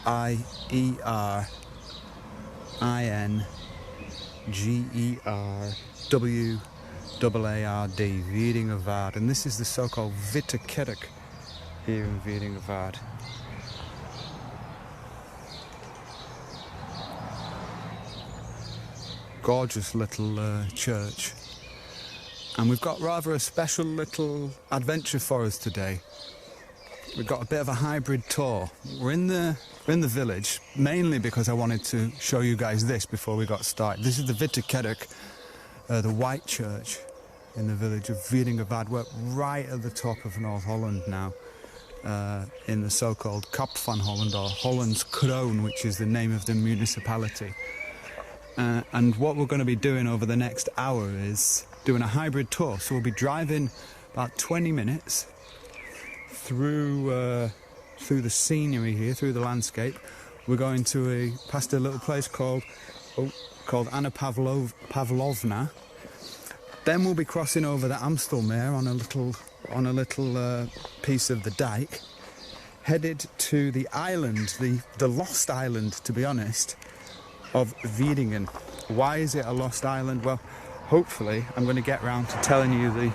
Wieringenwaard, Wieringenwaard, and this is the so-called Witte Kerk here in Wieringenwaard. Gorgeous little church, and we've got rather a special little adventure for us today. We've got a bit of a hybrid tour. We're in the village mainly because I wanted to show you guys this before we got started. This is the Witte Kerk, the white church in the village of Wieringenwaard. We're right at the top of North Holland now, in the so-called Kop van Holland, or Holland's Kroon, which is the name of the municipality. And what we're going to be doing over the next hour is doing a hybrid tour. So we'll be driving about 20 minutes through the scenery here, through the landscape. We're going to past a little place called Anna Pavlovna. Then we'll be crossing over the Amstelmeer on a little piece of the dike, headed to the island, the lost island, to be honest, of Wieringen. Why is it a lost island? Well, hopefully I'm going to get round to telling you the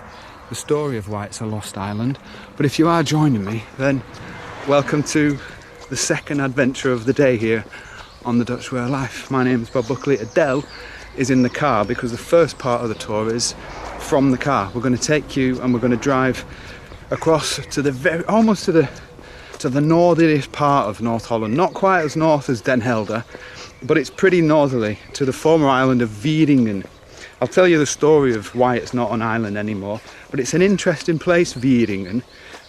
story of why it's a lost island. But if you are joining me, then welcome to the second adventure of the day here on the Dutch Way of Life. My name is Bob Buckley. Adele is in the car because the first part of the tour is from the car. We're going to take you and we're going to drive across to the almost to the northerliest part of North Holland. Not quite as north as Den Helder, but it's pretty northerly, to the former island of Wieringen. I'll tell you the story of why it's not an island anymore, but it's an interesting place, Wieringen,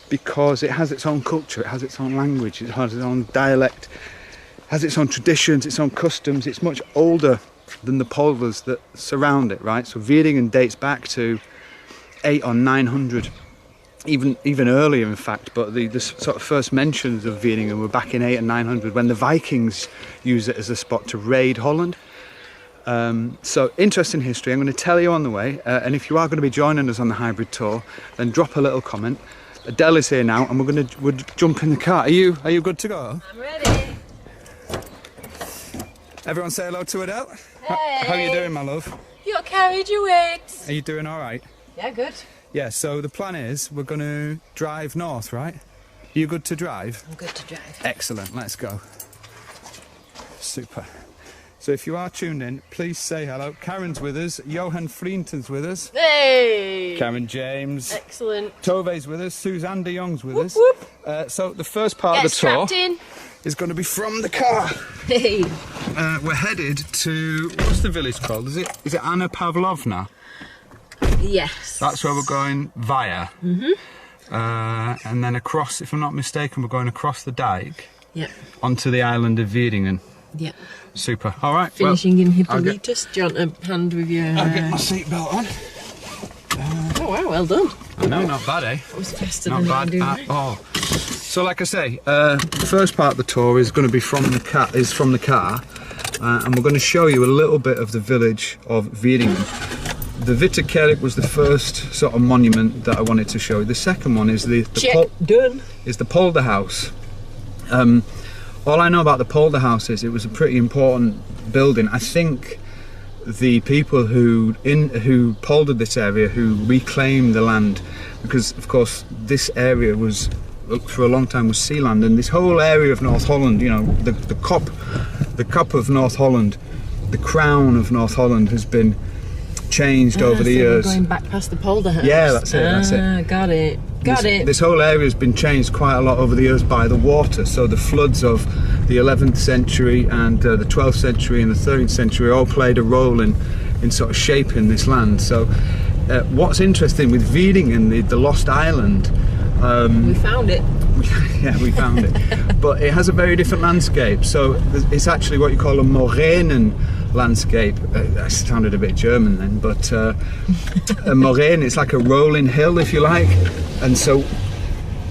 because it has its own culture, it has its own language, it has its own dialect, has its own traditions, its own customs. It's much older than the polders that surround it, right? So Wieringen dates back to 800 or 900, even earlier in fact, but the sort of first mentions of Wieringen were back in 800 and 900 when the Vikings used it as a spot to raid Holland. So interesting history. I'm going to tell you on the way, and if you are going to be joining us on the hybrid tour, then drop a little comment. Adele is here now, and we'll jump in the car. Are you good to go? I'm ready. Everyone say hello to Adele. Hey. How are you doing, my love? You carried your weight. Are you doing all right? Yeah, good. Yeah, so the plan is we're going to drive north, right? Are you good to drive? I'm good to drive. Excellent, let's go. Super. So if you are tuned in, please say hello. Karen's with us, Johan Vrienten's with us. Hey! Karen James. Excellent. Tove's with us, Suzanne de Jong's with us. Whoop. So the first part of the tour is going to be from the car. Hey! We're headed to, what's the village called? Is it Anna Pavlovna? Yes. That's where we're going via. And then across, if I'm not mistaken, we're going across the dike. Yeah. Onto the island of Wieringen. Yeah. Super. All right. Finishing in Hippolytus. Do you want a hand with your... I'll get my seatbelt on. Oh wow, well done. I know, not bad, eh? That was faster Not than bad you at all. So, like I say, the first part of the tour is going to be from the car, and we're going to show you a little bit of the village of Wieringen. The Witte Kerk was the first sort of monument that I wanted to show you. The second one is the polder house. All I know about the polder house is it was a pretty important building. I think the people who poldered this area, who reclaimed the land, because of course this area was for a long time was sea land, and this whole area of North Holland, you know, the Kop of North Holland, the crown of North Holland has been changed over the years. Going back past the polder house. Yeah, that's it. That's it. Got it. This whole area has been changed quite a lot over the years by the water. So the floods of the 11th century and the 12th century and the 13th century all played a role in sort of shaping this land. So what's interesting with Wieringen, the lost island, we found it. Yeah, we found it. But it has a very different landscape. So it's actually what you call a morainen landscape. That sounded a bit German then, but a moraine, it's like a rolling hill, if you like. And so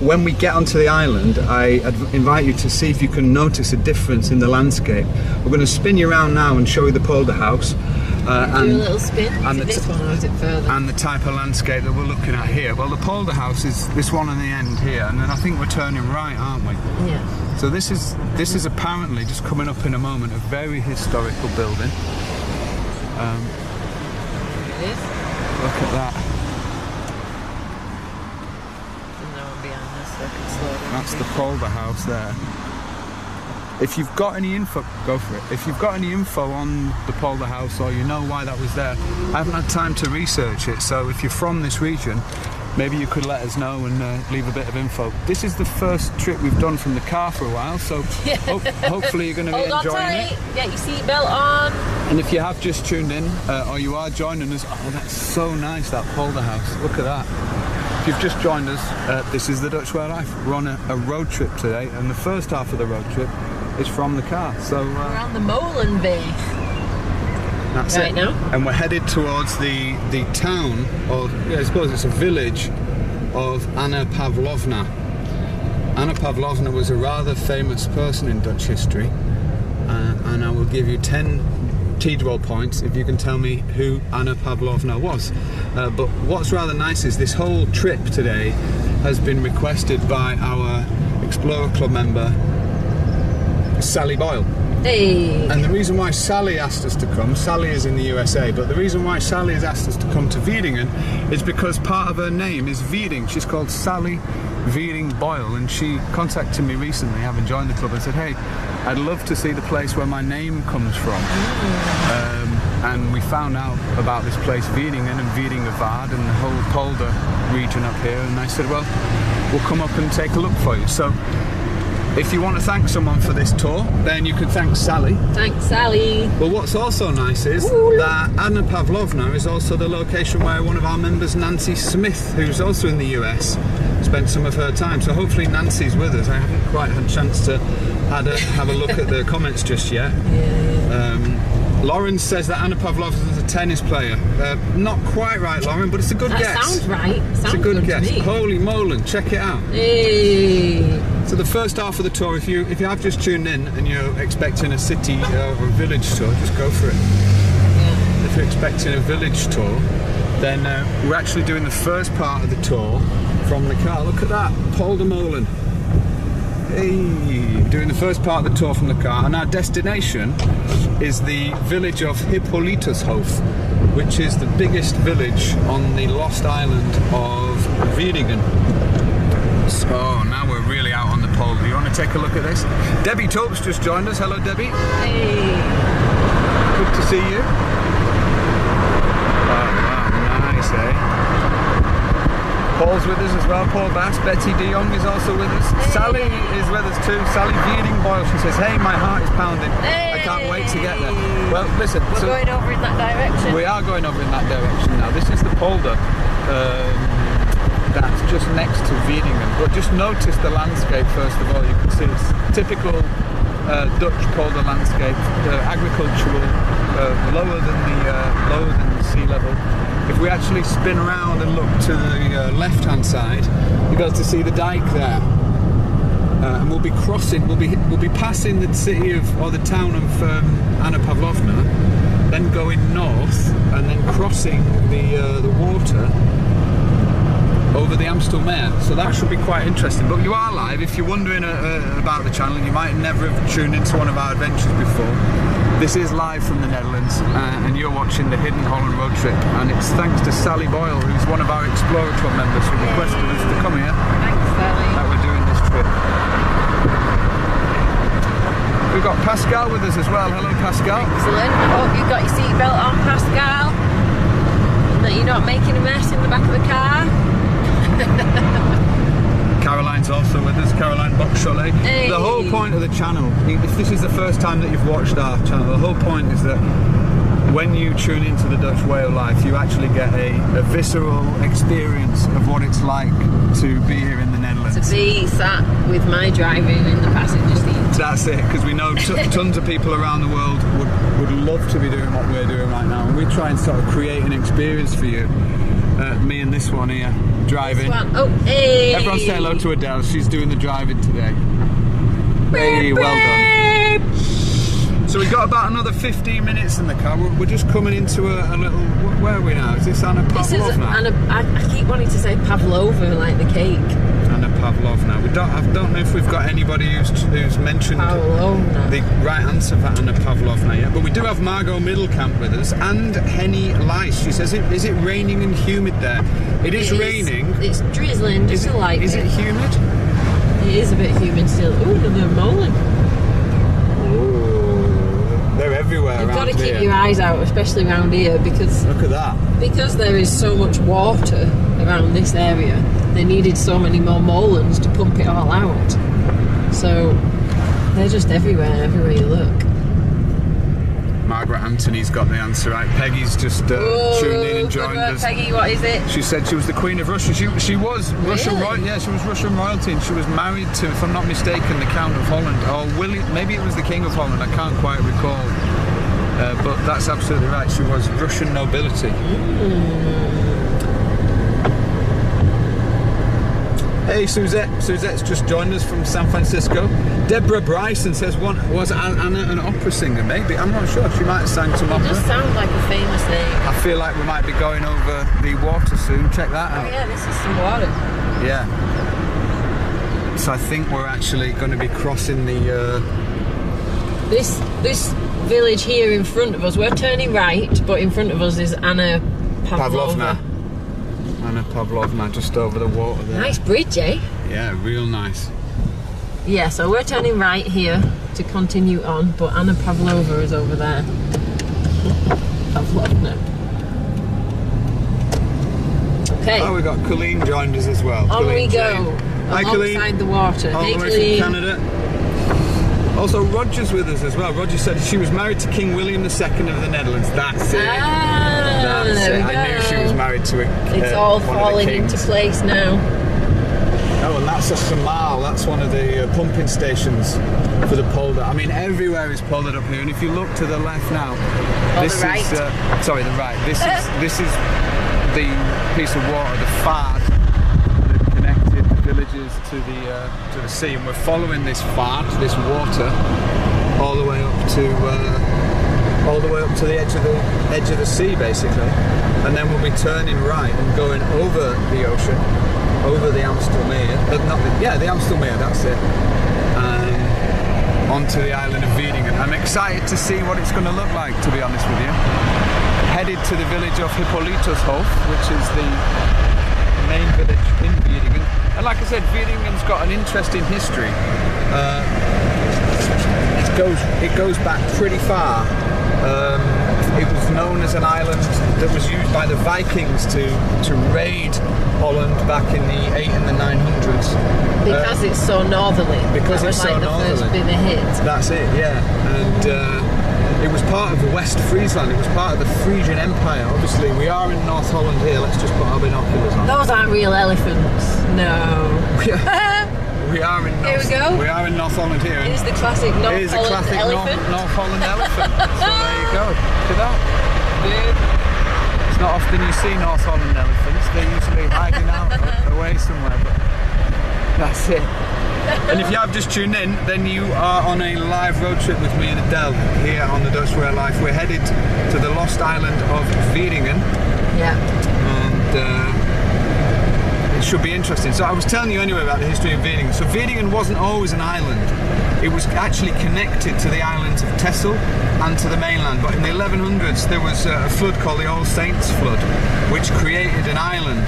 when we get onto the island, I invite you to see if you can notice a difference in the landscape. We're going to spin you around now and show you the polder house. Do a little spin. and Is it this one or is it further? And the type of landscape that we're looking at here. Well, the polder house is this one on the end here, and then I think we're turning right, aren't we? Yeah. So this is apparently, just coming up in a moment, a very historical building. It is. Look at that. There's no one behind us, so I can slow down. That's the polder house there. If you've got any info, go for it. If you've got any info on the polder house, or you know why that was there, I haven't had time to research it. So if you're from this region, maybe you could let us know and leave a bit of info. This is the first trip we've done from the car for a while, so hopefully you're going to be enjoying it. Get your seatbelt on. And if you have just tuned in, or you are joining us, oh, that's so nice, that polder house. Look at that. If you've just joined us, this is the Dutch Way of Life. We're on a road trip today, and the first half of the road trip is from the car. So we're on the Molenweg. That's right it. Now. And we're headed towards the town, or yeah, I suppose it's a village, of Anna Pavlovna. Anna Pavlovna was a rather famous person in Dutch history, and I will give you 10 T-roll points if you can tell me who Anna Pavlovna was. But what's rather nice is this whole trip today has been requested by our Explorer Club member, Sally Boyle. Hey. And the reason why Sally asked us to come, Sally is in the USA, but the reason why Sally has asked us to come to Wieringen is because part of her name is Wiering. She's called Sally Wiering Boyle, and she contacted me recently, having joined the club, and said, hey, I'd love to see the place where my name comes from. And we found out about this place, Wieringen and Wieringenvaart, and the whole polder region up here, and I said, well, we'll come up and take a look for you. So if you want to thank someone for this tour, then you can thank Sally. Thanks, Sally. Well, what's also nice is that Anna Pavlovna is also the location where one of our members, Nancy Smith, who's also in the US, spent some of her time. So hopefully Nancy's with us. I haven't quite had a chance to have a look at the comments just yet. Lauren says that Anna Pavlovna is a tennis player. Not quite right, Lauren, but it's a good guess. That sounds right. Sounds it's a good guess. To me. Holy moly, check it out. Hey. So the first half of the tour, if you have just tuned in and you're expecting a city or a village tour, just go for it. Yeah. If you're expecting a village tour, then we're actually doing the first part of the tour from the car. Look at that, Polder Molen. Hey, doing the first part of the tour from the car, and our destination is the village of Hippolytushoef, which is the biggest village on the lost island of Wieringen. So now we're really out on the polder. You want to take a look at this? Debbie Topes just joined us. Hello, Debbie. Hey. Good to see you. Oh, wow, nice, eh? Paul's with us as well, Paul Bass. Betty de Jong is also with us. Hey. Sally is with us too. Sally Wiering Boyle. She says, hey, my heart is pounding. Hey. I can't wait to get there. Well, listen. We're going over in that direction. We are going over in that direction now. This is the polder that's just next to Wieringen. But just notice the landscape first of all. You can see it's typical Dutch polder landscape, agricultural, lower than the sea level. If we actually spin around and look to the left-hand side, you'll be able to see the dike there, and we'll be crossing. We'll be passing the city of, or the town of Anna Pavlovna, then going north, and then crossing the water over the Amstelmeer. So that should be quite interesting. But you are live. If you're wondering about the channel, you might never have tuned into one of our adventures before. This is live from the Netherlands, and you're watching the Hidden Holland Road Trip, and it's thanks to Sally Boyle, who's one of our Explorer Club members, who requested us to come here. Thanks, Sally. That we're doing this trip. We've got Pascal with us as well. Hello, Pascal. Excellent. I hope you've got your seatbelt on, Pascal, and that you're not making a mess in the back of the car. Caroline's also with us, Caroline Boxcholet. Hey. The whole point of the channel, if this is the first time that you've watched our channel, the whole point is that when you tune into the Dutch Way of Life, you actually get a visceral experience of what it's like to be here in the Netherlands. To be sat with my driving in the passenger seat. That's it, because we know tons of people around the world would love to be doing what we're doing right now, and we try and sort of create an experience for you. Me and this one here, driving. This one. Oh, hey! Everyone say hello to Adele, she's doing the driving today. Hey, well done. So we've got about another 15 minutes in the car. We're just coming into a little... Where are we now? Is this Anna Pavlovna? This is I keep wanting to say Pavlova, like the cake. Anna Pavlovna. I don't know if we've got anybody who's mentioned Pavlovna. the right answer for Anna Pavlovna yet. But we do have Margot Middlecamp with us and Henny Lice. She says, is it raining and humid there? It is raining. It's drizzling, just a light bit. Is it humid? It is a bit humid still. Ooh, another moleyn. Oh, they're everywhere around here. You've got to keep your eyes out, especially around here, because... Look at that. Because there is so much water around this area, they needed so many more molens to pump it all out. So, they're just everywhere you look. Margaret Anthony's got the answer right. Peggy's just tuned in and joined us. Peggy, what is it? She said she was the Queen of Russia. She was Russian royalty. Yeah, she was Russian royalty, and she was married to, if I'm not mistaken, the Count of Holland, or William. Maybe it was the King of Holland. I can't quite recall. But that's absolutely right. She was Russian nobility. Hey, Suzette. Suzette's just joined us from San Francisco. Deborah Bryson says, was Anna an opera singer? Maybe. I'm not sure. She might have sang some opera. It does sound like a famous name. I feel like we might be going over the water soon. Check that out. Oh yeah, this is some water. Yeah. So I think we're actually going to be crossing the... This village here in front of us, we're turning right, but in front of us is Anna Pavlovna. Anna Pavlovna, just over the water there. Nice bridge, eh? Yeah, real nice. Yeah, so we're turning right here to continue on, but Anna Pavlova is over there. Pavlovna. Okay. Oh, we got Colleen joined us as well. On Colleen we go. Hi, Colleen. Alongside the water. All Hey, the way Colleen. from Canada. Also, Roger's with us as well. Roger said she was married to King William II of the Netherlands. That's it. That's there it. we go. I knew she was married to it. It's all falling into place now. Oh, and that's a Samal. That's one of the pumping stations for the polder. I mean, everywhere is poldered up here. And if you look to the left now, this the right. is sorry, the right. This is the piece of water, the fard that connected the villages to the sea. And we're following this fard, this water, all the way up to the edge of the sea, basically. And then we'll be turning right and going over the ocean, over the Amstelmeer, the Amstelmeer, that's it, onto the island of Wieringen. I'm excited to see what it's going to look like, to be honest with you. Headed to the village of Hippolytushoef, which is the main village in Wieringen. And like I said, Wieringen's got an interesting history. It goes back pretty far. It was known as an island that was used by the Vikings to raid Holland back in the 800s and the 900s. Because it's so northerly. Because it's so northerly. That was like the first bit of hit. That's it, yeah. And it was part of West Friesland. It was part of the Frisian Empire. Obviously, we are in North Holland here. Let's just put our binoculars on. Those aren't real elephants. No. We are in Here we go. We are in North Holland here. Here's the classic North Holland elephant. North Holland elephant. So there you go. Look at that. It's not often you see North Holland elephants. They're usually hiding out away somewhere. But that's it. And if you have just tuned in, then you are on a live road trip with me and Adele here on the Dutch Way of Life. We're headed to the lost island of Wieringen. Yeah. And it should be interesting. So I was telling you anyway about the history of Wieringen. So Wieringen wasn't always an island. It was actually connected to the islands of Texel and to the mainland. But in the 1100s there was a flood called the All Saints Flood, which created an island.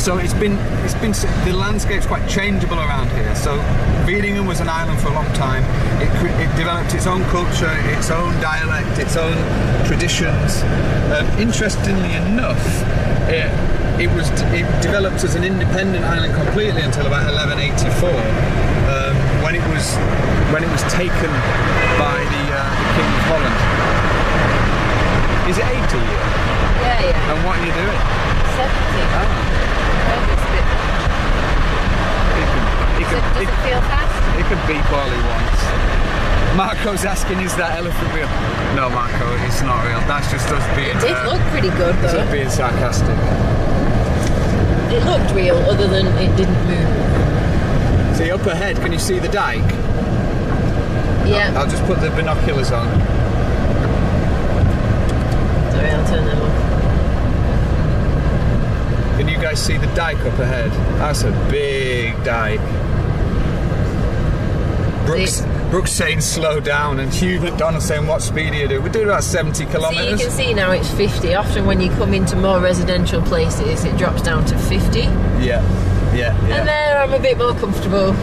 So it's been the landscape's quite changeable around here. So Wieringen was an island for a long time. It developed its own culture, its own dialect, its own traditions. Interestingly enough, it developed as an independent island completely until about 1184, when it was taken by the King of Holland. Is it 80 years? Yeah. And what are you doing? 70. Does it feel fast? He could beep all he wants. Marco's asking, is that elephant real? No, Marco, it's not real. That's just us being... It did look pretty good, though. Just being sarcastic. It looked real, other than it didn't move. See, up ahead, can you see the dike? Yeah. I'll just put the binoculars on. Sorry, I'll turn them off. Can you guys see the dike up ahead? That's a big dike. Brooks saying slow down, and Hugh McDonald saying what speed do you do? We're doing about 70 kilometres. See, you can see now it's 50. Often when you come into more residential places, it drops down to 50. Yeah. And there I'm a bit more comfortable.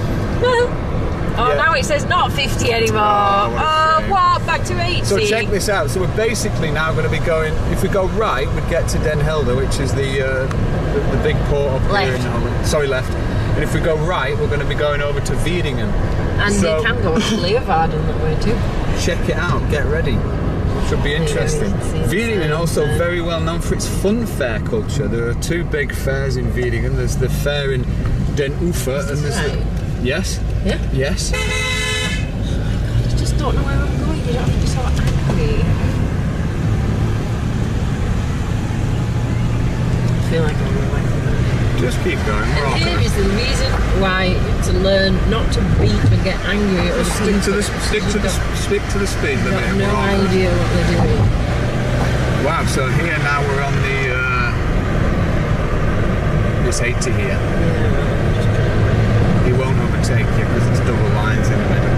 Now it says not 50 anymore. What? Back to 80. So check this out. So we're basically now going to be going, if we go right, we'd get to Den Helder, which is the big port up here in Holland. Sorry, left. And if we go right, we're going to be going over to Wieringen. And you can go to Leeuwarden that way too. Check it out, get ready. Should be interesting. Wieringen also very well known for its fun fair culture. There are two big fairs in Wieringen. There's the fair in Den Ufer and there's the... Yes? Yeah? Yes. I just don't know where I'm going. You don't have to be so angry. I feel like I'm away from it. Just keep going. And here is the reason why to learn not to beat and get angry at other people. Stick to the speed limit. I've got no idea what they're doing. Wow, so here now we're on the it's 80 here. Yeah. He won't overtake you because it's double lines in the middle.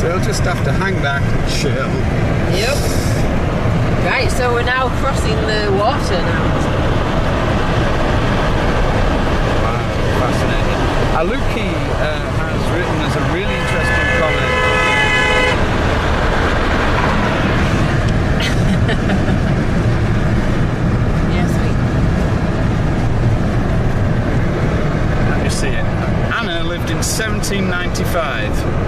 So he'll just have to hang back and chill. Yep. Right, so we're now crossing the water now. Fascinating. Aluki has written us a really interesting comment. Yes, Let me see it. Anna lived in 1795.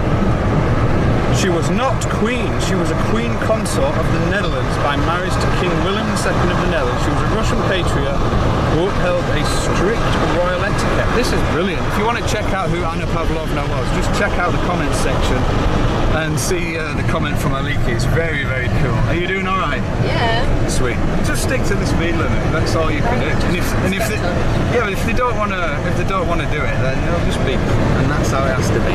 She was not queen, she was a queen consort of the Netherlands by marriage to King Willem II of the Netherlands. She was a Russian patriot who upheld a strict royal etiquette. This is brilliant. If you want to check out who Anna Pavlovna was, just check out the comments section and see the comment from Aliki. It's very, very cool. Are you doing all right? Yeah. Sweet. Just stick to the speed limit. That's all you can do. And if they don't want to do it, then they'll just beep. And that's how it has to be.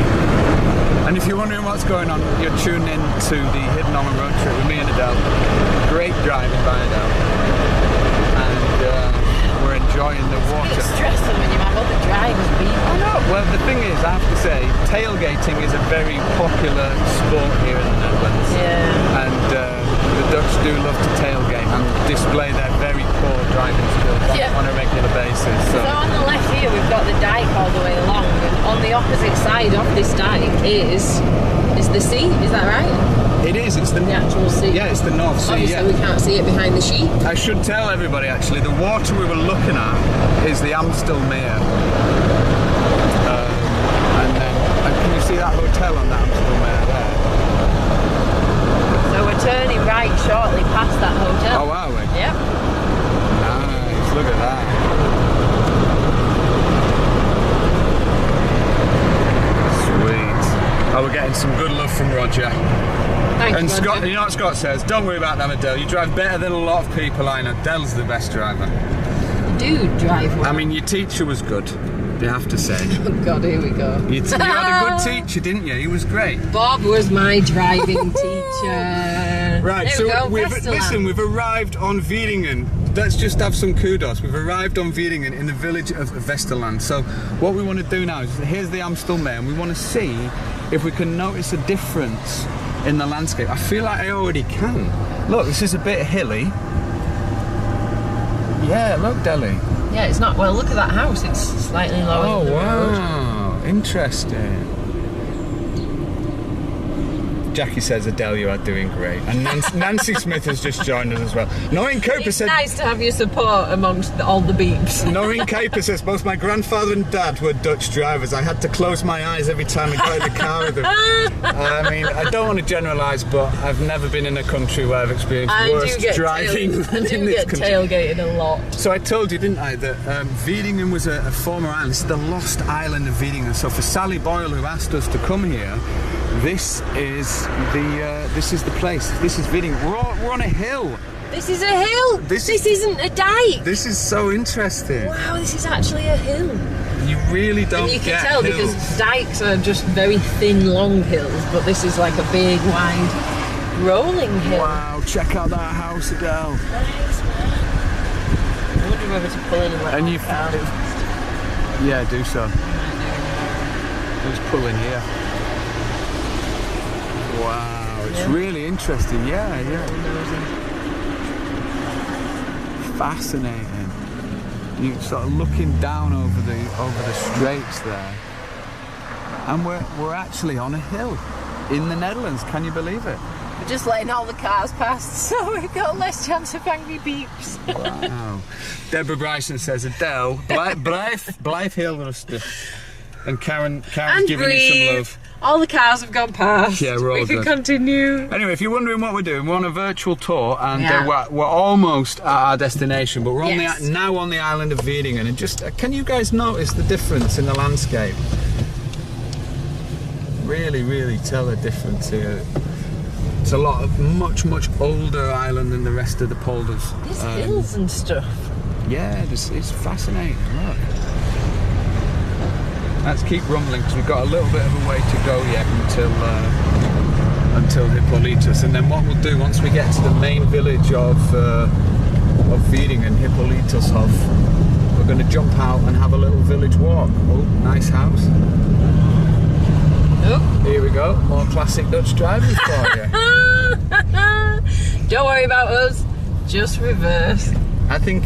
And if you're wondering what's going on, you're tuned in to the Hidden Holland road trip with me and Adele. Great driving by Adele. And we're enjoying the water. It's stressful when you have all the drivers beeping. I know. Well, the thing is, I have to say, tailgating is a very popular sport here in the Netherlands. Yeah. And the Dutch do love to tailgate and display their very poor driving skills on a regular basis. So on the left here, we've got the dike all the way along, and on the opposite side of this dike is the sea. Is that right? it is. It's the actual sea. Yeah, it's the North Sea. Obviously, we can't see it behind the sheep. I should tell everybody actually, the water we were looking at is the Amstelmeer. And then, can you see that hotel on the Amstelmeer there? So we're turning right shortly past that hotel. Oh, are we? Yep. Nice, look at that. Sweet. Oh, we're getting some good love from Roger. Thanks, And Roger. Scott, you know what Scott says? Don't worry about them, Adele. You drive better than a lot of people I know. Dell's the best driver. You do drive well. I mean, your teacher was good, you have to say. Oh God, here we go. You had a good teacher, didn't you? He was great. Bob was my driving teacher. Right, There we go, we've arrived on Wieringen. Let's just have some kudos. We've arrived on Wieringen in the village of Westerland. So what we want to do now is, here's the Amstelmeer, and we want to see if we can notice a difference in the landscape. I feel like I already can. Look, this is a bit hilly. Yeah, look, Delhi. Yeah, it's not, well, look at that house. It's slightly lower Oh, than the road. wow. Interesting. Jackie says Adele, you are doing great. And Nancy Smith has just joined us as well. Noreen Cooper It's said... nice to have your support amongst all the beeps. Noreen Cooper says, both my grandfather and dad were Dutch drivers. I had to close my eyes every time I got in the car with them. I mean, I don't want to generalise, but I've never been in a country where I've experienced worse driving I than do in this get country. tailgated a lot. So I told you, didn't I, that Wieringen was a former island. This is the lost island of Wieringen. So for Sally Boyle, who asked us to come here, this is the place. This is Wieringen. We're on a hill. This is a hill. This isn't a dike. This is so interesting. Wow, this is actually a hill. You really don't And you get can tell hills. because dikes are just very thin, long hills, but this is like a big, wide, rolling hill. Wow, check out that house, Adele. Nice, man. I wonder whether to pull in and let And my you, car. yeah, do so. Let's pull in here. Wow, it's Yeah. really interesting. Yeah, yeah. Fascinating. You're sort of looking down over the straits there, and we're actually on a hill in the Netherlands. Can you believe it? We're just letting all the cars past, so we've got less chance of angry beeps. Wow. Deborah Bryson says, Adele, blijf heel rustig. And Karen's And giving you some breathe. love. All the cars have gone past. Yeah, we're all we can good. continue. Anyway, if you're wondering what we're doing, we're on a virtual tour, and Yeah. we're almost at our destination, but we're on Yes. now on the island of Wieringen. And just, can you guys notice the difference in the landscape? Really, really tell the difference here. It's a lot of much older island than the rest of the polders. There's hills and stuff. Yeah, it's fascinating. Look. Let's keep rumbling because we've got a little bit of a way to go yet until Hippolytus, and then what we'll do once we get to the main village of Wieringen, Hippolytushoef, we're going to jump out and have a little village walk. Oh, nice house. Oh. Here we go. More classic Dutch driving for you. Don't worry about us. Just reverse. I think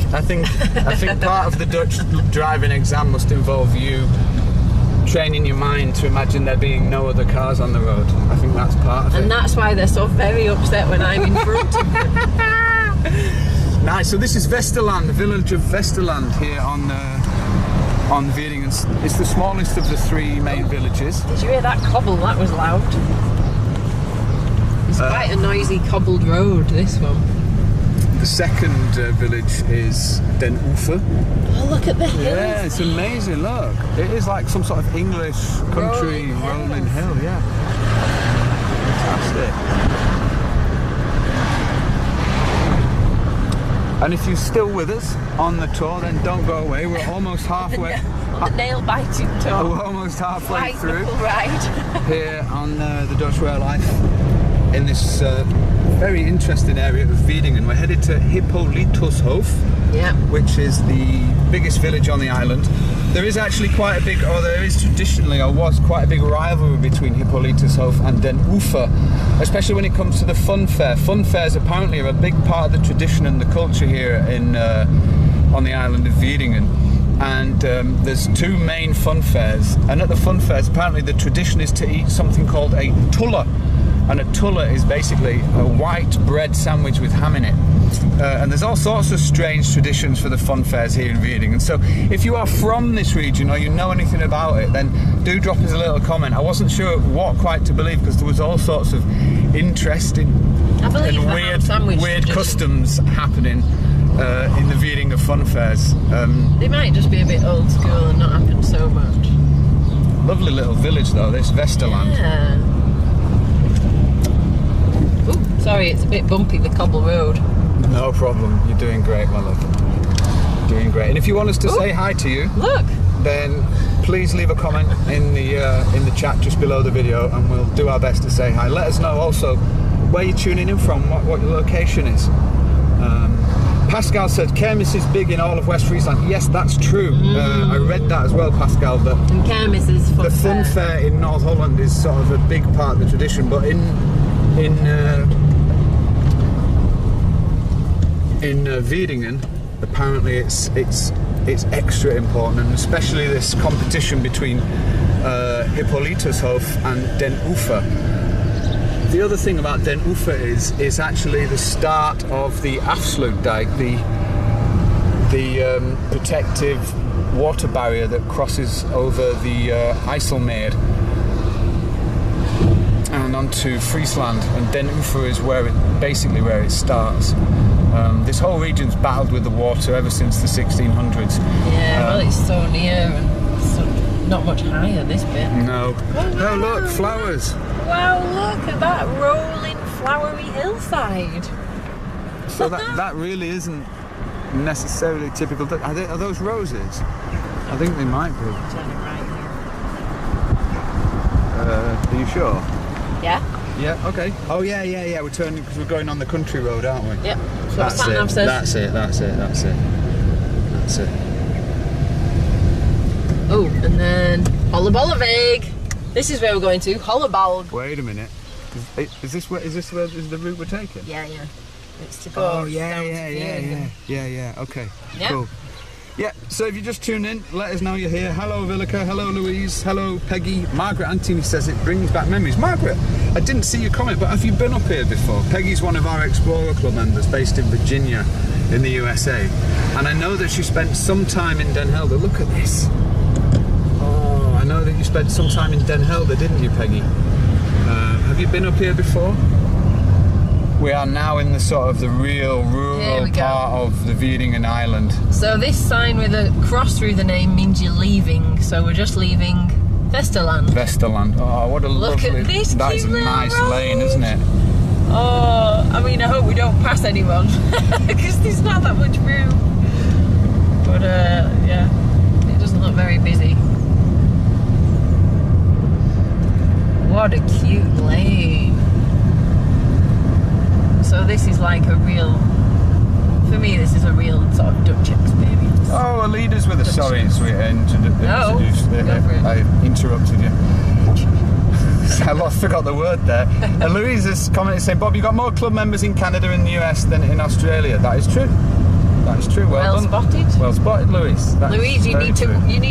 part of the Dutch driving exam must involve you training your mind to imagine there being no other cars on the road. I think that's part of it. And that's why they're so very upset when I'm in front of them. Nice. So this is Westerland, the village of Westerland here on Wieringen. It's the smallest of the three main villages. Did you hear that cobble? That was loud. It's quite a noisy cobbled road, this one. The second village is Den Oever. Oh, look at the hills. Yeah, it's amazing. Look, it is like some sort of English country rolling hill. Yeah, fantastic. And if you're still with us on the tour, then don't go away. We're almost halfway. On the nail-biting tour. We're almost halfway White through knuckle ride. here on the Dutch Rail Life in this very interesting area of Wieringen. We're headed to Hippolytushoef, Yeah. which is the biggest village on the island. There is actually quite a big, or there is traditionally, or was quite a big rivalry between Hippolytushoef and Den Oever, especially when it comes to the fun fair. Fun fairs apparently are a big part of the tradition and the culture here on the island of Wieringen. And there's two main fun fairs, and at the fun fairs apparently the tradition is to eat something called a tulle. And a tulle is basically a white bread sandwich with ham in it. And there's all sorts of strange traditions for the fun fairs here in Wieringen. So if you are from this region or you know anything about it, then do drop us a little comment. I wasn't sure what quite to believe because there was all sorts of interesting and weird customs happening in the Wieringen fun fairs. They might just be a bit old school and not happen so much. Lovely little village though, this Westerland. Yeah. Ooh, sorry, it's a bit bumpy, the cobble road. No problem, you're doing great, my love. Doing great. And if you want us to say hi to you, Look. then please leave a comment in the chat just below the video, and we'll do our best to say hi. Let us know also where you're tuning in from, what your location is. Pascal said Kermis is big in all of West Friesland. Yes, that's true. I read that as well, Pascal, that And Kermis is fun the fun fair in North Holland is sort of a big part of the tradition, but in Wieringen, apparently it's extra important, and especially this competition between Hippolytushoef and Den Oever. The other thing about Den Oever is actually the start of the Afsluitdijk, the protective water barrier that crosses over the IJsselmeer and onto Friesland, and Den Oever is basically where it starts. This whole region's battled with the water ever since the 1600s. Yeah, well, it's so near and so not much higher, this bit. No. Oh, look, flowers. Wow, look at that rolling, flowery hillside. So that really isn't necessarily typical. Are those roses? I think they might be. Turn it right Are you sure? here. Yeah? Yeah, okay. Oh, yeah. We're turning because we're going on the country road, aren't we? Yep. So That's it. That's it. Oh, and then Hollebollavig. This is where we're going to. Hollebolg. Wait a minute. Is this the route we're taking? Yeah. It's to go. Oh, yeah. Okay. Yeah. Cool. Yeah, so if you just tune in, let us know you're here. Hello, Villica. Hello, Louise. Hello, Peggy. Margaret Antony says it brings back memories. Margaret, I didn't see your comment, but have you been up here before? Peggy's one of our Explorer Club members based in Virginia in the USA. And I know that she spent some time in Den Helder. Look at this. Oh, I know that you spent some time in Den Helder, didn't you, Peggy? Have you been up here before? We are now in the sort of the real rural part of the Wieringen Island. So this sign with a cross through the name means you're leaving. So we're just leaving Vesterland. Vesterland. Oh, what a Look lovely... at this That is a cute nice road. lane, isn't it? Oh, I mean, I hope we don't pass anyone because there's not that much room. But yeah, it doesn't look very busy. What a cute lane. So this is like a real, for me this is a real sort of Dutch experience. Oh, Alida's with us. Sorry, sweet. I interrupted you. I forgot the word there. And Louise has commented saying, Bob, you got more club members in Canada and the US than in Australia. That is true. That is true. Well done. Spotted. Well spotted, Louise. Louise, you need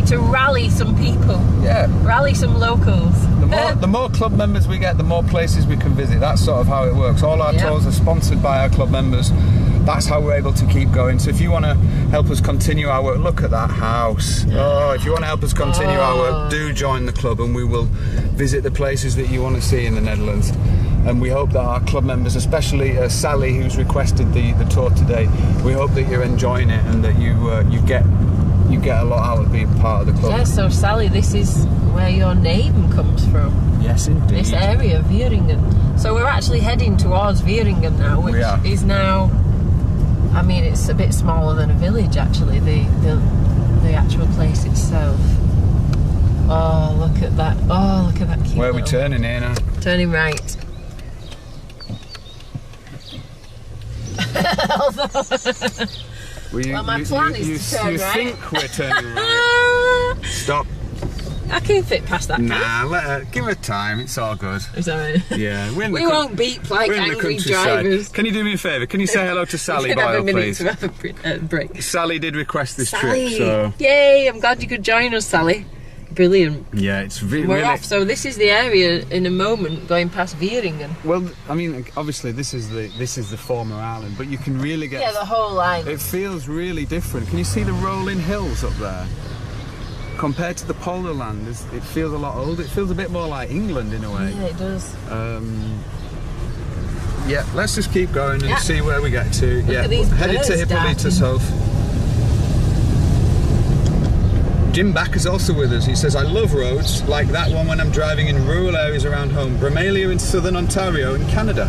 to rally some people. Yeah. Rally some locals. The more club members we get, the more places we can visit. That's sort of how it works. All our tours are sponsored by our club members. That's how we're able to keep going. So if you want to help us continue our work, look at that house. Oh, if you want to help us continue our work, do join the club and we will visit the places that you want to see in the Netherlands. And we hope that our club members, especially Sally, who's requested the tour today, we hope that you're enjoying it and that you get a lot out of being part of the club. Yeah, so Sally, this is where your name comes from. Yes, indeed. This area, Wieringen. So we're actually heading towards Wieringen now, which is now, I mean, it's a bit smaller than a village actually, the actual place itself. Oh, look at that. Oh, look at that cute. Where are we turning here now? Turning right. Well, my plan is to turn right. You think we're turning right? Stop. I can fit past that. Nah, let her, give her time. It's all good. Is that right? Yeah, we won't beep like angry drivers. Can you do me a favour? Can you say hello to Sally Boyle, please? To have a break. Sally did request this Sally. trip, so yay! I'm glad you could join us, Sally. Brilliant. Yeah, it's We're really off. So this is the area in a moment going past Wieringen. Well, I mean, obviously this is the former island, but you can really get the whole line. It feels really different. Can you see the rolling hills up there? Compared to the Polar land, it feels a lot older. It feels a bit more like England in a way. Yeah, it does. Yeah, let's just keep going and see where we get to. Look at these headed to Hippolytushoef. Jim Back is also with us. He says, I love roads like that one when I'm driving in rural areas around home. Bramalia in southern Ontario in Canada.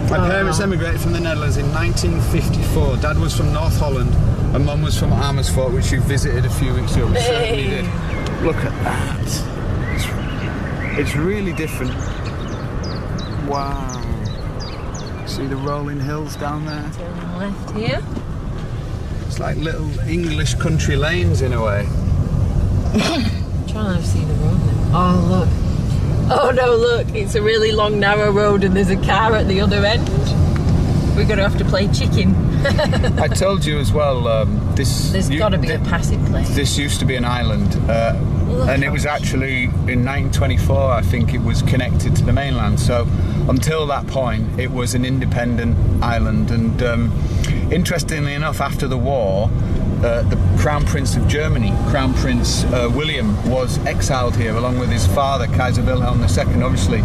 My parents emigrated from the Netherlands in 1954. Dad was from North Holland and Mum was from Amersfoort, which you visited a few weeks ago. We certainly did. Look at that. It's really different. Wow. See the rolling hills down there? Turn left here. It's like little English country lanes in a way. I'm trying to see the road now. Oh, look. Oh, no, look. It's a really long, narrow road and there's a car at the other end. We're going to have to play chicken. I told you as well, there's got to be a passing place. This used to be an island, and it was actually in 1924, I think it was connected to the mainland. So until that point, it was an independent island. And interestingly enough, after the war, the Crown Prince of Germany, Crown Prince William, was exiled here along with his father, Kaiser Wilhelm II. Obviously,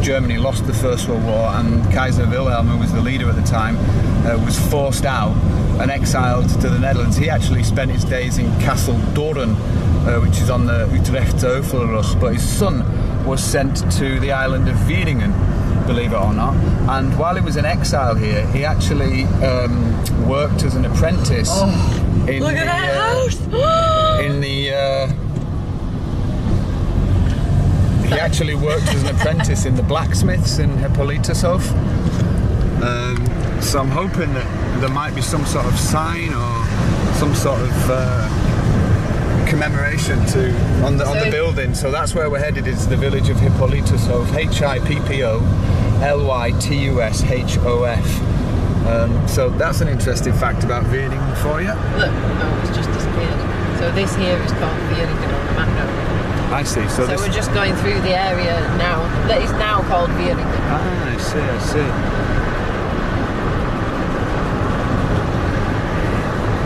Germany lost the First World War, and Kaiser Wilhelm, who was the leader at the time, was forced out and exiled to the Netherlands. He actually spent his days in Castle Doorn, which is on the Utrechtse Heuvelrug, but his son was sent to the island of Wieringen, believe it or not. And while he was in exile here, he actually worked as an apprentice. Look at that house! He actually worked as an apprentice in the blacksmiths in Hippolytushoef. So I'm hoping that there might be some sort of sign or some sort of commemoration on the building. So that's where we're headed. Is the village of Hippolytushoef, Hippolytushoef. So that's an interesting fact about Wieringen for you. Look, it's just disappeared. So this here is called Wieringen on the map now. I see. So we're just going through the area now that is now called Wieringen. Ah, I see.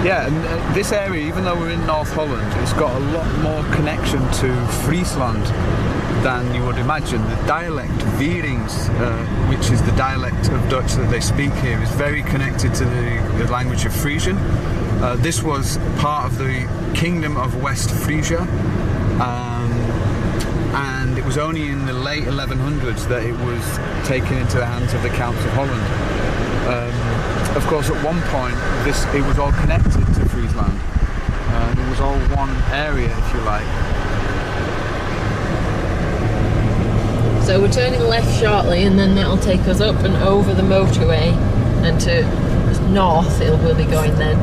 Yeah, and this area, even though we're in North Holland, it's got a lot more connection to Friesland than you would imagine. The dialect, Wierings, which is the dialect of Dutch that they speak here, is very connected to the language of Frisian. This was part of the Kingdom of West Frisia, and it was only in the late 1100s that it was taken into the hands of the Counts of Holland. Of course, at one point, it was all connected to Friesland. It was all one area, if you like. So we're turning left shortly, and then that'll take us up and over the motorway, and to north we'll be going then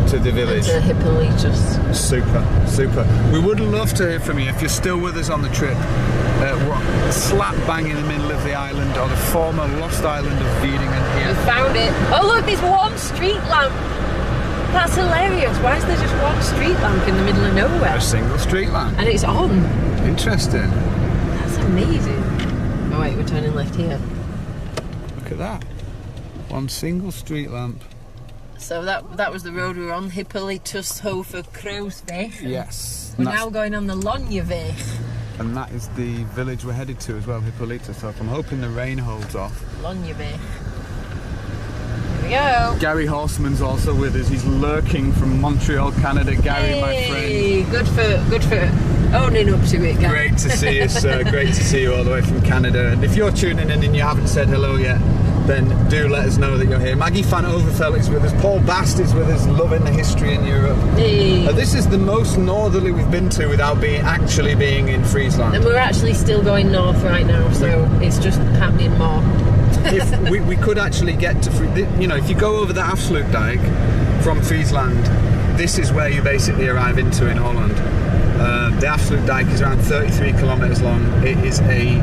to the village. To Hippolytus. Super. We would love to hear from you if you're still with us on the trip. We're slap bang in the middle of the island, or the former lost island of Wieringen here. We found it. Oh look, there's one street lamp. That's hilarious. Why is there just one street lamp in the middle of nowhere? A single street lamp. And it's on. Interesting. That's amazing. Oh wait, we're turning left here. Look at that. One single street lamp. So that was the road we were on, Hippolytushoef Kruisweg. Yes. We're now going on the Lonjeweg. And that is the village we're headed to as well, Hippolytushoef. I'm hoping the rain holds off. Lonjeweg. Here we go. Gary Horseman's also with us. He's lurking from Montreal, Canada. Gary, my friend. Good for owning up to it, Gary. Great to see you, sir. Great to see you all the way from Canada. And if you're tuning in and you haven't said hello yet, then do let us know that you're here. Maggie van Overveld is with us. Paul Bast is with us, loving the history in Europe. Hey. This is the most northerly we've been to without actually being in Friesland. And we're actually still going north right now, so it's just happening more. If we could actually get to, if you go over the Afsluit dike from Friesland, this is where you basically arrive into in Holland. The Afsluit dike is around 33 kilometres long. It is a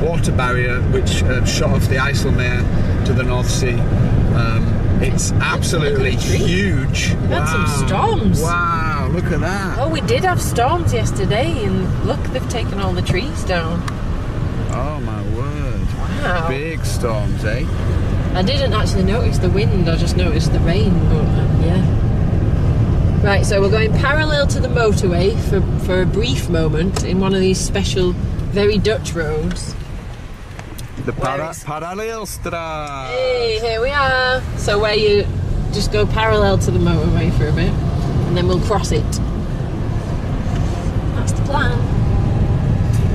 water barrier which shot off the IJsselmeer to the North Sea. It's absolutely huge. We've had some storms. Wow, look at that. Oh, we did have storms yesterday, and look, they've taken all the trees down. Oh my word. Wow. Big storms, eh? I didn't actually notice the wind, I just noticed the rain, but yeah. Right, so we're going parallel to the motorway for a brief moment in one of these special, very Dutch roads. The Parallelstraat. Hey, here we are. So where you just go parallel to the motorway for a bit, and then we'll cross it. That's the plan.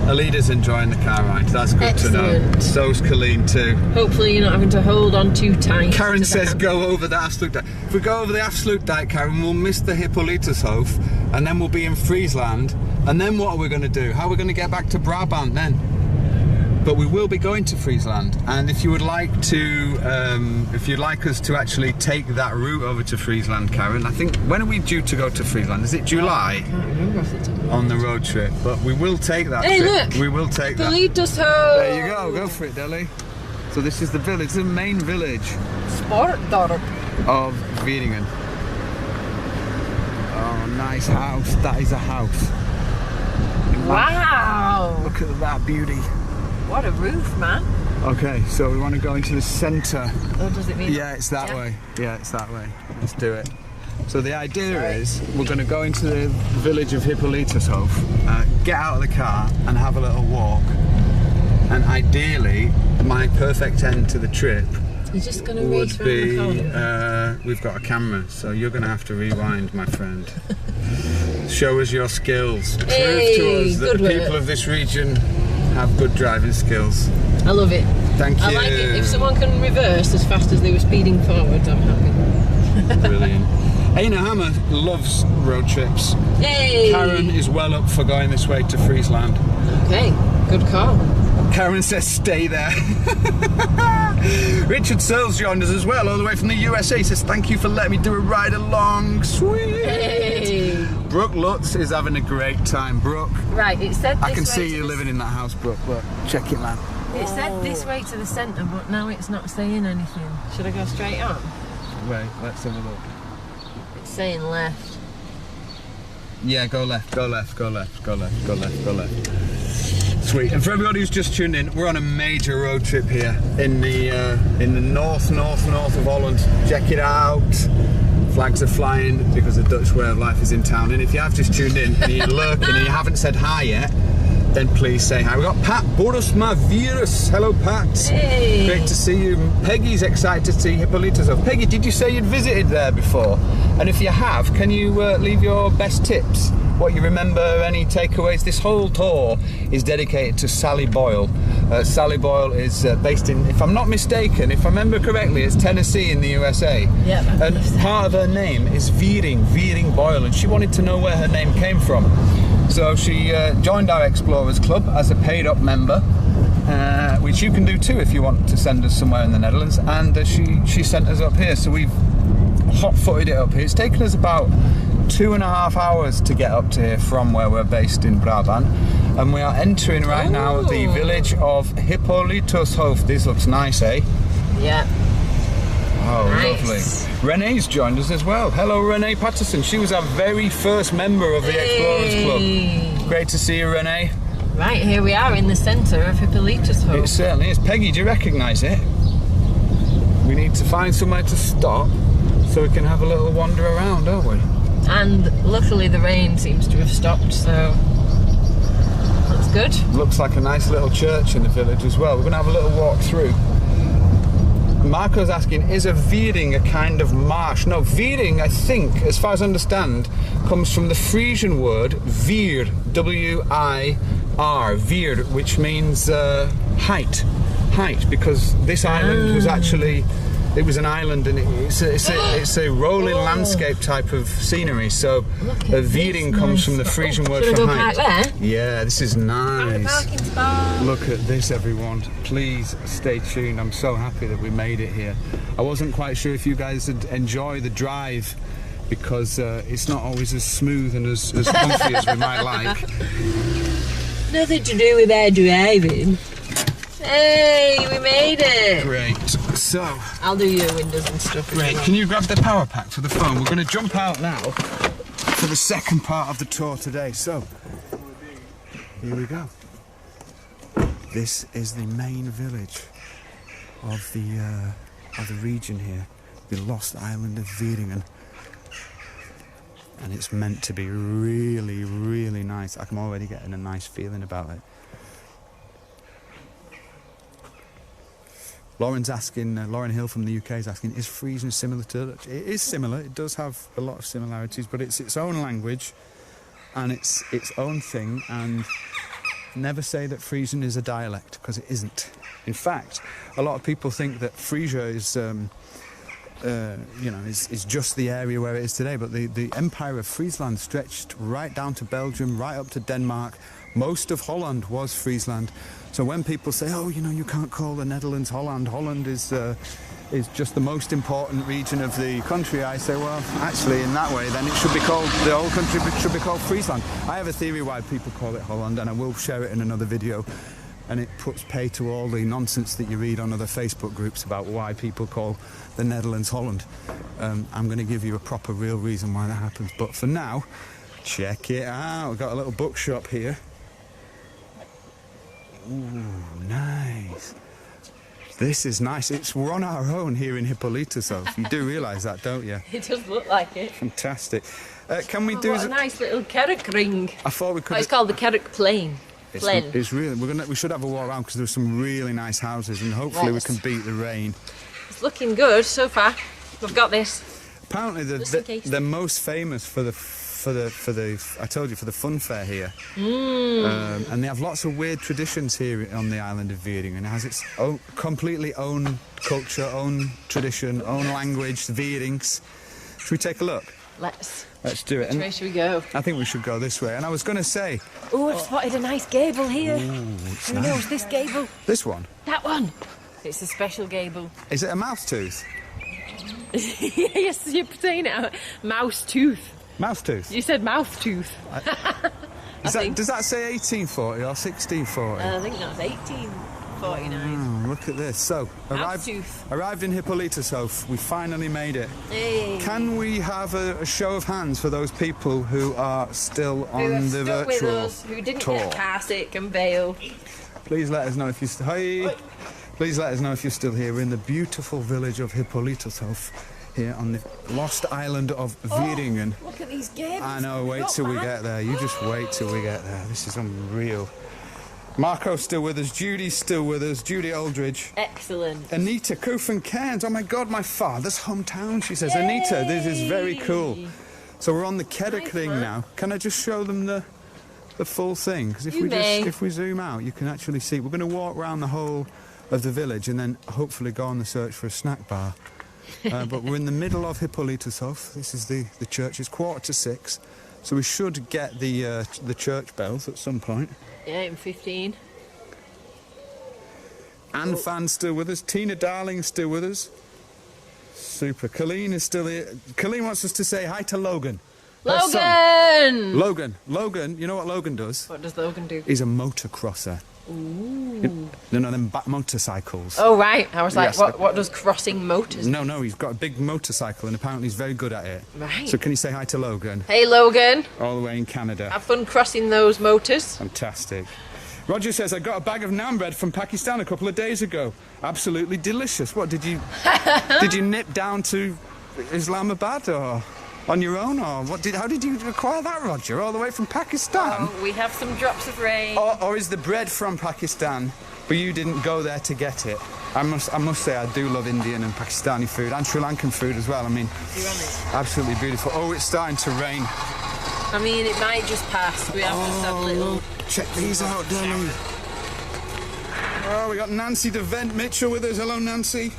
Alida's enjoying the car ride. That's good to know. So's Colleen too. Hopefully you're not having to hold on too tight. Karen says go over the Afsluit dike. If we go over the Afsluit dike, Karen, we'll miss the Hippolytushoef, and then we'll be in Friesland. And then what are we going to do? How are we going to get back to Brabant then? But we will be going to Friesland, and if you would like to, if you'd like us to actually take that route over to Friesland, Karen, I think, when are we due to go to Friesland? Is it July? I can't remember off the top of my head. On the road trip, but we will take that hey, trip. Look! We will take that. Hippolytushoef! There you go for it, Deli. So this is the village, the main village. Sportdorp. Of Wieringen. Oh, nice house. That is a house. Wow! Look at that beauty. What a roof, man. Okay, so we want to go into the centre. Oh, does it mean? Yeah, it's that way. Yeah, it's that way. Let's do it. So the idea is we're going to go into the village of Hippolytushoef, get out of the car and have a little walk. And ideally, my perfect end to the trip You're just going to would be, we've got a camera, so you're going to have to rewind, my friend. Show us your skills. Hey, prove to us that the work. people of this region have good driving skills. I love it. Thank you. I like it. If someone can reverse as fast as they were speeding forward, I'm happy. Brilliant. Aina Hammer loves road trips. Hey! Karen is well up for going this way to Friesland. Okay. Good call. Karen says stay there. Richard Searles joined us as well, all the way from the USA. He says thank you for letting me do a ride along. Sweet. Hey. Brooke Lutz is having a great time. Brooke. Right, it said this I can way see you living in that house, Brooke. Look, check it, man. It said this way to the centre, but now it's not saying anything. Should I go straight on? Wait, let's have a look. It's saying left. Yeah, go left, go left, go left, go left, go left, go left. Sweet. And for everybody who's just tuned in, we're on a major road trip here in the north of Holland. Check it out. Flags are flying because the Dutch way of life is in town. And if you have just tuned in and you're lurking and you haven't said hi yet, then please say hi. We've got Pat Borusma Virus. Hello, Pat. Hey. Great to see you. Peggy's excited to see Hippolytushoef. Peggy, did you say you'd visited there before? And if you have, can you leave your best tips? What you remember, any takeaways? This whole tour is dedicated to Sally Boyle. Sally Boyle is based in, if I'm not mistaken, if I remember correctly, it's Tennessee in the USA. Yep. And part of her name is Wiering Boyle, and she wanted to know where her name came from. So she joined our Explorers Club as a paid-up member, which you can do too if you want to send us somewhere in the Netherlands. And she sent us up here, so we've hot-footed it up here. It's taken us about 2.5 hours to get up to here from where we're based in Brabant, and we are entering right now the village of Hippolytushoef. This looks nice, eh? Yeah. Oh, Nice. lovely. Renee's joined us as well. Hello, Renee Patterson. She was our very first member of the Explorers Club. Great to see you, Renee. Right, here we are in the centre of Hippolytushoef. It certainly is. Peggy, do you recognise it? We need to find somewhere to stop so we can have a little wander around, don't we? And luckily the rain seems to have stopped, so that's good. Looks like a nice little church in the village as well. We're going to have a little walk through. Marco's asking, is a Wiering a kind of marsh? No, Wiering, I think, as far as I understand, comes from the Frisian word vir, W-I-R, vir, which means height, because this island was actually, it was an island, and it's a rolling landscape type of scenery. So a Wiering comes from the Frisian word for height. Park there? Yeah, this is nice. Parking spot. Look at this, everyone. Please stay tuned. I'm so happy that we made it here. I wasn't quite sure if you guys would enjoy the drive, because it's not always as smooth and as comfy as we might like. Nothing to do with our driving. Hey, we made it! Great. So, I'll do your windows and stuff. great. Can you grab the power pack for the phone? We're going to jump out now for the second part of the tour today. So, here we go. This is the main village of the region here, the lost island of Wieringen. And it's meant to be really, really nice. I'm already getting a nice feeling about it. Lauren's asking, Lauren Hill from the UK is asking, is Frisian similar to Dutch? It is similar, it does have a lot of similarities, but it's its own language and it's its own thing, and never say that Frisian is a dialect, because it isn't. In fact, a lot of people think that Frisia is, is just the area where it is today, but the Empire of Friesland stretched right down to Belgium, right up to Denmark. Most of Holland was Friesland. So when people say, oh, you know, you can't call the Netherlands Holland, Holland is just the most important region of the country, I say, well, actually, in that way, then it should be called, the whole country should be called Friesland. I have a theory why people call it Holland, and I will share it in another video, and it puts pay to all the nonsense that you read on other Facebook groups about why people call the Netherlands Holland. I'm going to give you a proper, real reason why that happens, but for now, check it out. We've got a little bookshop here. Ooh, nice. This is nice. We're on our own here in Hippolytushoef. You do realise that, don't you? It does look like it. Fantastic. Can we do? What a nice little Kerrick ring. I thought we could. Oh, it's called the Kerrick Plain. It's really. We should have a walk around because there's some really nice houses, and hopefully we can beat the rain. It's looking good so far. We've got this. Apparently, they're most famous for the I told you, for the fun fair here. And they have lots of weird traditions here on the island of Wieringen, and it has its own, completely own culture, own tradition, own language, the Wierings. Should we take a look? Let's do it. Which way should we go? I think we should go this way. And I was going to say... Oh, I've spotted a nice gable here. Who knows this gable? This one? That one. It's a special gable. Is it a mouse tooth? Yes, you're saying it out. Mouse tooth. Mouse tooth? You said mouth tooth. Does that say 1840 or 1640? I think that's 1849. Look at this. So, arrived in Hippolytushoef. We finally made it. Hey. Can we have a show of hands for those people who are still on the virtual with us, who didn't tour? get car sick and bail. Please let us know if you... Hi! Please let us know if you're still here. We're in the beautiful village of Hippolytushoef, here on the lost island of Wieringen. Look at these gables. I know, wait till we get there. You just wait till we get there. This is unreal. Marco's still with us, Judy's still with us, Judy Aldridge. Excellent. Anita Koof Cairns, oh my God, my father's hometown, she says. Yay! Anita, this is very cool. So we're on the Kedekling now. Can I just show them the full thing? Because if we zoom out, you can actually see. We're going to walk around the whole of the village and then hopefully go on the search for a snack bar. But we're in the middle of Hippolytushoef. This is the church. It's 5:45, so we should get the church bells at some point. Yeah, in 15. Anne Fan's still with us. Tina Darling's still with us. Super. Colleen is still here. Colleen wants us to say hi to Logan. Logan! Logan, you know what Logan does? What does Logan do? He's a motocrosser. Ooh. Them motorcycles. Oh, right. I was like, Yes, what does crossing motors do? No, he's got a big motorcycle and apparently he's very good at it. Right. So can you say hi to Logan? Hey, Logan. All the way in Canada. Have fun crossing those motors. Fantastic. Roger says, I got a bag of naan bread from Pakistan a couple of days ago. Absolutely delicious. What, did you nip down to Islamabad or on your own? Or how did you acquire that, Roger, all the way from Pakistan? Oh, we have some drops of rain. Or is the bread from Pakistan, but you didn't go there to get it? I must say, I do love Indian and Pakistani food and Sri Lankan food as well. I mean, absolutely beautiful. Oh, it's starting to rain. I mean, it might just pass. We have just had little... Check these out, Danny. Oh, we got Nancy DeVent Mitchell with us. Hello, Nancy.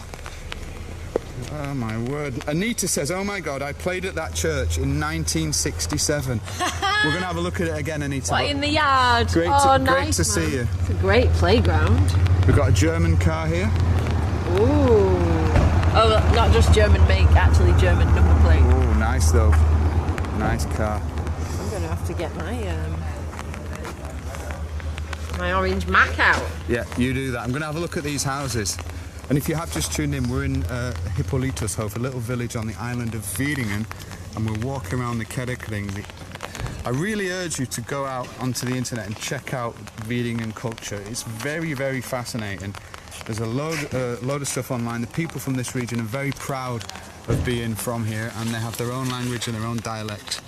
Oh, my word. Anita says, oh, my God, I played at that church in 1967. We're going to have a look at it again, Anita. What, in the yard? Great to see you. It's a great playground. We've got a German car here. Ooh. Oh, not just German make, actually German number plate. Oh, nice, though. Nice car. I'm going to have to get my orange Mac out. Yeah, you do that. I'm going to have a look at these houses. And if you have just tuned in, we're in Hippolytushoef, a little village on the island of Wieringen, and we're walking around the Kedekling. I really urge you to go out onto the internet and check out Wieringen culture. It's very, very fascinating. There's a load of stuff online. The people from this region are very proud of being from here, and they have their own language and their own dialect.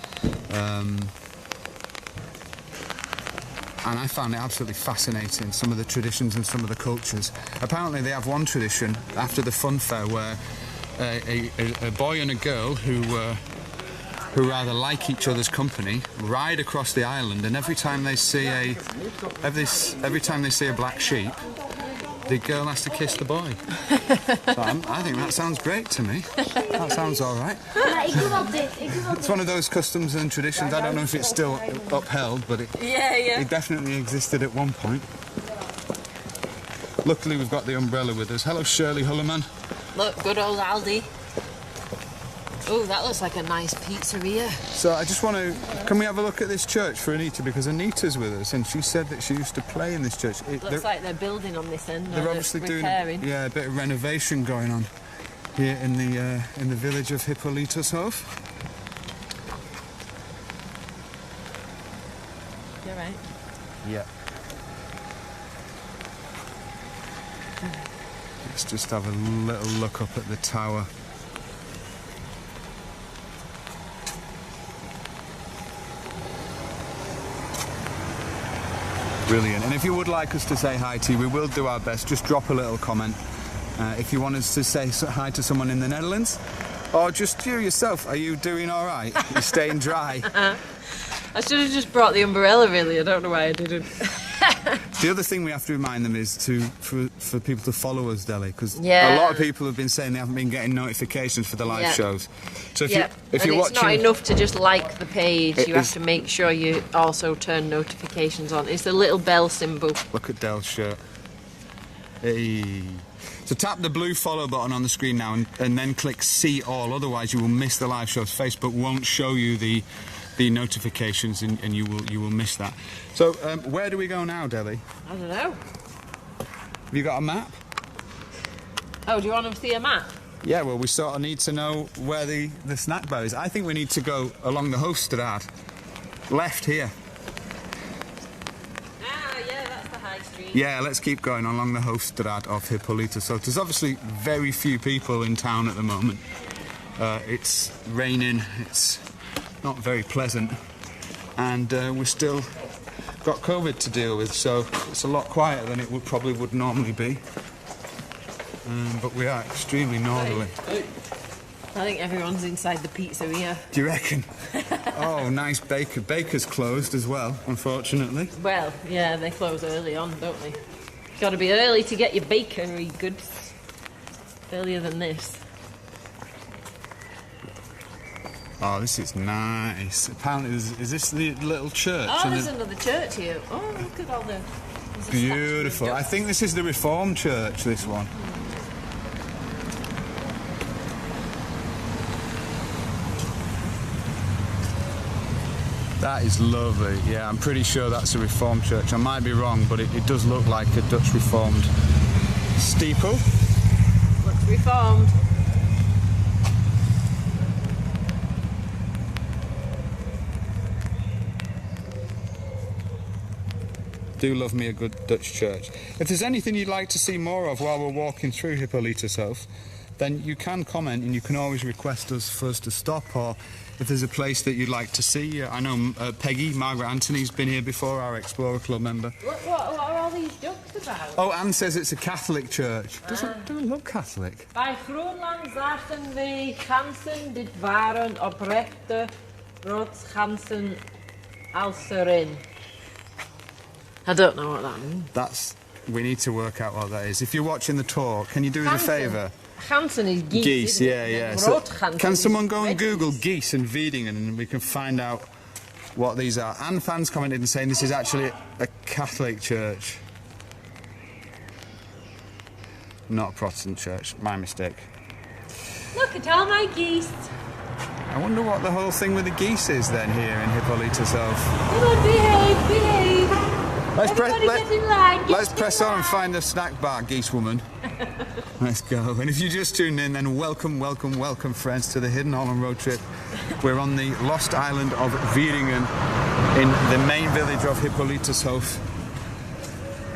And I found it absolutely fascinating, some of the traditions and some of the cultures. Apparently they have one tradition after the fun fair where a boy and a girl who rather like each other's company ride across the island, and every time they see a black sheep, the girl has to kiss the boy. So I think that sounds great to me. That sounds all right. It's one of those customs and traditions. I don't know if it's still upheld, but it definitely existed at one point. Luckily, we've got the umbrella with us. Hello, Shirley Hullerman. Look, good old Aldi. Oh, that looks like a nice pizzeria. So I just want to... Can we have a look at this church for Anita? Because Anita's with us, and she said that she used to play in this church. It looks like they're building on this end. They're obviously doing a bit of renovation going on here in the village of Hippolytushoef. You're right. Yeah. Let's just have a little look up at the tower. Brilliant. And if you would like us to say hi to you, we will do our best. Just drop a little comment. If you want us to say hi to someone in the Netherlands, or just you yourself, are you doing all right? You're staying dry? I should have just brought the umbrella, really. I don't know why I didn't. It's The other thing we have to remind them is for people to follow us, Deli, because Yeah. a lot of people have been saying they haven't been getting notifications for the live Yeah. shows. So if Yep. you're and it's watching, not enough to just like the page. It You have is- to make sure you also turn notifications on. It's the little bell symbol. look at Del's shirt. Hey. So tap the blue follow button on the screen now and then click see all, otherwise you will miss the live shows. Facebook won't show you the notifications and you will miss that. So where do we go now, Deli? I don't know. Have you got a map? Oh, do you want to see a map? Yeah, well, we sort of need to know where the snack bar is. I think we need to go along the Hoofdstraat, left here. Ah, yeah, that's the high street. Yeah, let's keep going along the Hoofdstraat of Hippolytushoef. There's obviously very few people in town at the moment. It's raining, it's not very pleasant, and we've still got COVID to deal with, so it's a lot quieter than it probably would normally be. But we are extremely northerly. I think everyone's inside the pizzeria. Do you reckon? Oh, nice baker. Baker's closed as well, unfortunately. Well, yeah, they close early on, don't they? Got to be early to get your bakery goods. Earlier than this. Oh, this is nice. Apparently, is this the little church? Oh, And there's another church here. Oh, look at all the... there's a statue of beautiful. I ducks. think this is the Reformed church, this one. That is lovely. Yeah, I'm pretty sure that's a Reformed church. I might be wrong, but it does look like a Dutch Reformed steeple. Looks reformed. Do love me a good Dutch church. If there's anything you'd like to see more of while we're walking through Hippolytushoef, then you can comment and you can always request us for us to stop, or if there's a place that you'd like to see. I know Peggy, Margaret Anthony's been here before, our Explorer Club member. What are all these ducks about? Oh, Anne says it's a Catholic church. Doesn't look Catholic. Bij Groenland zagen wij ganzen, dit waren oprechte roodganzen als erin. I don't know what that means. We need to work out what that is. If you're watching the tour, can you do us a favour? Ganzen is geese. Geese, isn't yeah, it? yeah. And So roodganzen can is someone go and red Google geese. geese in Wieringen and we can find out what these are? Anne fans commented and saying this is actually a Catholic church. Not a Protestant church. My mistake. Look at all my geese. I wonder what the whole thing with the geese is then here in Hippolytushoef. Come on, behave. Everybody get in line. Let's press on and find the snack bar, geese woman. Let's go. And if you just tuned in, then welcome, welcome, welcome, friends, to the Hidden Holland road trip. We're on the lost island of Wieringen in the main village of Hippolytushoef.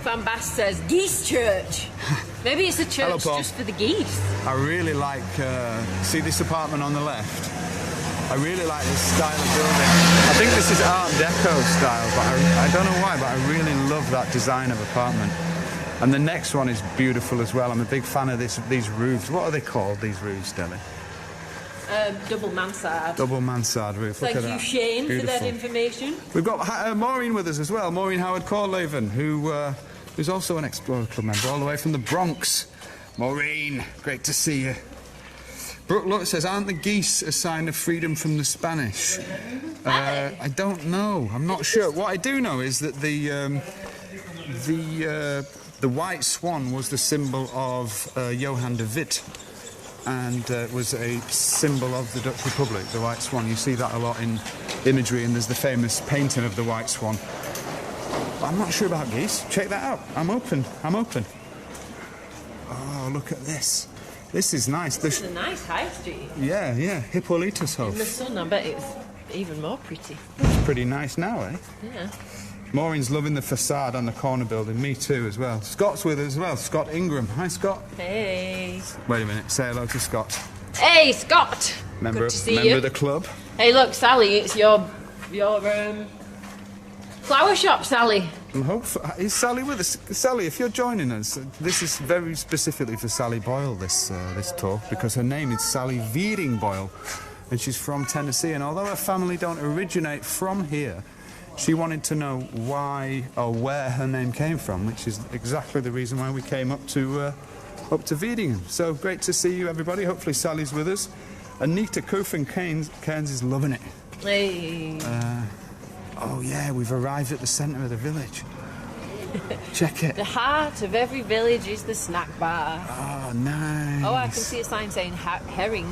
Van Bass says geese church. Maybe it's a church Hello, Paul. just for the geese. I really like, see this apartment on the left? I really like this style of building. I think this is Art Deco style, but I don't know why, but I really love that design of apartment. And the next one is beautiful as well. I'm a big fan of these roofs. What are they called, these roofs, Deli? Double mansard. Double mansard roof. Look Thank at you, that. Shane, for that Beautiful. information. We've got Maureen with us as well. Maureen Howard-Corleven, who's also an Explorer Club member, all the way from the Bronx. Maureen, great to see you. Brooke Lutt says, aren't the geese a sign of freedom from the Spanish? I don't know. I'm not sure. What I do know is that the white swan was the symbol of Johan de Witt, and was a symbol of the Dutch Republic, the white swan. You see that a lot in imagery, and there's the famous painting of the white swan. But I'm not sure about geese. Check that out. I'm open. Oh, look at this. This is nice. It's a nice high street. Yeah, In the Hippolytushoef. sun, I bet it's even more pretty. It's pretty nice now, eh? Yeah. Maureen's loving the facade on the corner building. Me too, as well. Scott's with us as well. Scott Ingram. Hi, Scott. Hey. Wait a minute. Say hello to Scott. Hey, Scott. Member Good to see of you. the club. Hey, look, Sally, it's your flower shop, Sally. Is Sally with us? Sally, if you're joining us, this is very specifically for Sally Boyle, this talk, because her name is Sally Wiering Boyle, and she's from Tennessee. And although her family don't originate from here, she wanted to know why or where her name came from, which is exactly the reason why we came up to Wieringen. So great to see you, everybody. Hopefully Sally's with us. Anita Cairns is loving it. Hey. Oh yeah, we've arrived at the centre of the village. Check it. The heart of every village is the snack bar. Oh, nice. Oh, I can see a sign saying herring.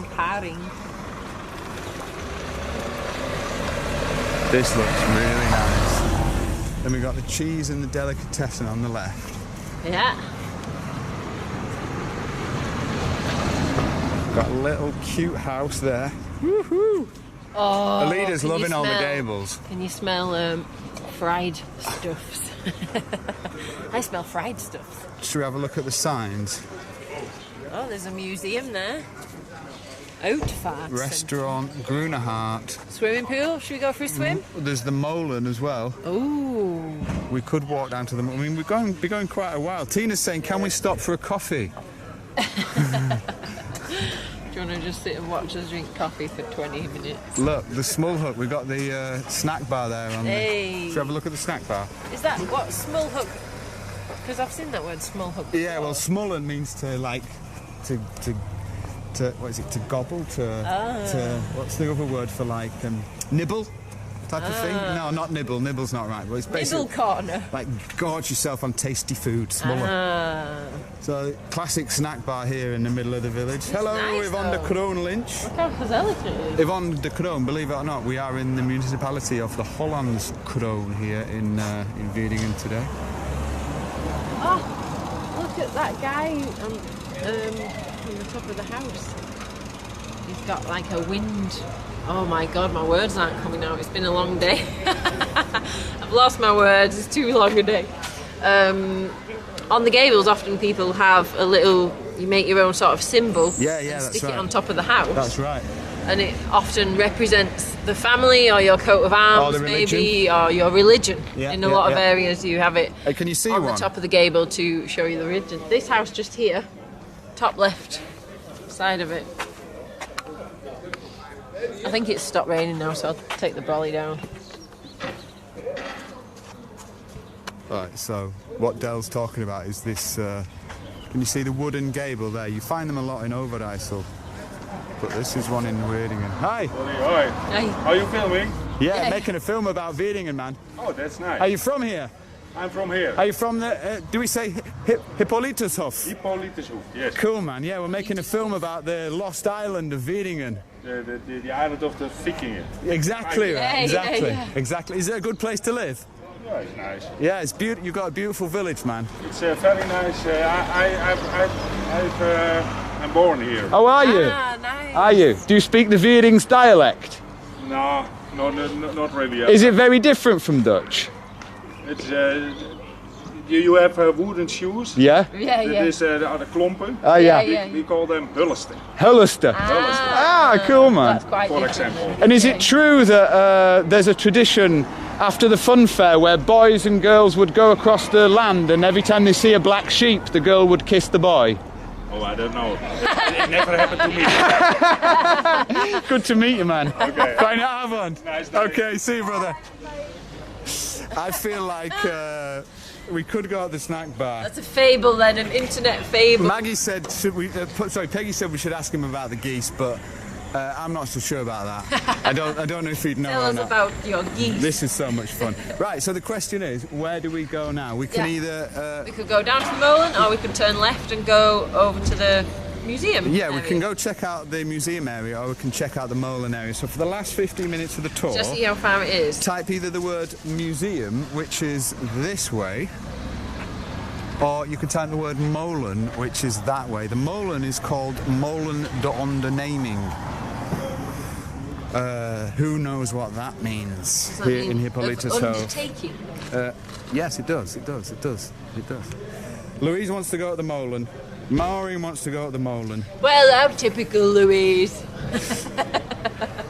This looks really nice. Then we've got the cheese and the delicatessen on the left. Yeah. Got a little cute house there. Woohoo! Oh, Alida's loving all the gables. Can you smell fried stuffs? I smell fried stuffs. Should we have a look at the signs? Oh, there's a museum there. Outvaart. Restaurant, Grunehaart. Swimming pool. Should we go for a swim? There's the Molen as well. Ooh. We could walk down to the... I mean, we're be going quite a while. Tina's saying, can we stop for a coffee? Do you want to just sit and watch us drink coffee for 20 minutes? Look, the Small Hook. We've got the snack bar there. Hey. Should we have a look at the snack bar? Is that what Small Hook? Because I've seen that word Small Hook before. Yeah, well, Smullen means to like to what is it? To gobble, to what's the other word for like nibble type of thing? No, not nibble. Nibble's not right. But it's basically Nibble corner. Like gorge yourself on tasty food. Smullen. So classic snack bar here in the middle of the village. Hello, nice, Yvonne de Kroon Lynch. Look how gezellig it is. Yvonne de Kroon, believe it or not, we are in the municipality of the Hollands Kroon here in Wieringen today. Oh, look at that guy on the top of the house. He's got like a wind. Oh my god, my words aren't coming out. It's been a long day. I've lost my words. It's too long a day. On the gables, often people have a little. You make your own sort of symbol. Yeah, and that's stick right. it on top of the house. That's right. And it often represents the family or your coat of arms, maybe, or your religion. Yeah, in a lot of areas, you have it can you see on one? the top of the gable to show you the religion. This house just here, top left side of it. I think it's stopped raining now, so I'll take the brolly down. Right, so what Dell's talking about is this. Can you see the wooden gable there? You find them a lot in Overijssel. But this is one in Wieringen. Hi! Hi. Hi. Are you filming? Yeah, making a film about Wieringen, man. Oh, that's nice. Are you from here? I'm from here. Are you from the, do we say Hippolytushoef? Hippolytushoef, yes. Cool, man. Yeah, we're making a film about the lost island of Wieringen. The island of the Vikingen. Exactly, right. Yeah, Exactly. yeah. Exactly. Is it a good place to live? Yeah, it's nice. Yeah, it's beautiful. You've got a beautiful village, man. It's very nice. I'm born here. Oh, are you? Ah, nice. Are you? Do you speak the Wierings dialect? No, not really. Is it very different from Dutch? It's you have wooden shoes. Yeah. Yeah, yeah. This are the klompen. Oh, yeah. Yeah. We call them hulsten, Hulster. Ah, cool, man. That's quite for different. example. And is it true that there's a tradition after the fun fair where boys and girls would go across the land and every time they see a black sheep, the girl would kiss the boy? Oh, I don't know. It never happened to me. Good to meet you, man. Okay. Fine, have one. Nice. Okay, see you, brother. I feel like we could go at the snack bar. That's a fable then, an internet fable. Maggie said, Peggy said we should ask him about the geese, but I'm not so sure about that. I don't know if he'd know Tell or us not. about your geese. This is so much fun. Right, so the question is, where do we go now? We can either... we could go down to the Molen, or we could turn left and go over to the museum. yeah, we area. can go check out the museum area, or we can check out the Molen area. So for the last 15 minutes of the tour, Just see how far it is. type either the word museum, which is this way, or you can type the word molen, which is that way. The molen is called Molen de Onderneming. Who knows what that means Does that here mean in of Hippolytushoef? undertaking? Yes, it does. Louise wants to go at the molen. Maureen wants to go at the molen. Well, how typical, Louise.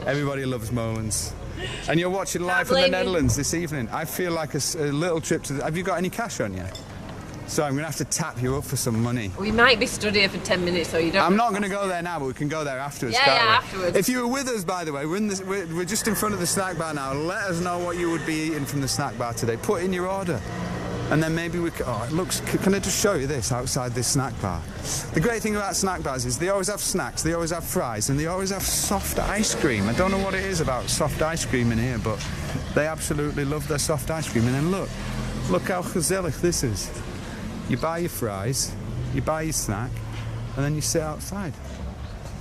Everybody loves molens. And you're watching live from the blame you. Netherlands this evening. I feel like a little trip to... Have you got any cash on you? So I'm going to have to tap you up for some money. We might be stood here for 10 minutes, so you don't... I'm not going to go there now, but we can go there afterwards, yeah, can't we? afterwards. If you were with us, by the way, we're just in front of the snack bar now. Let us know what you would be eating from the snack bar today. Put in your order. And then maybe we can... Oh, it looks... Can I just show you this outside this snack bar? The great thing about snack bars is they always have snacks, they always have fries, and they always have soft ice cream. I don't know what it is about soft ice cream in here, but they absolutely love their soft ice cream. And then look how gezellig this is. You buy your fries, you buy your snack, and then you sit outside.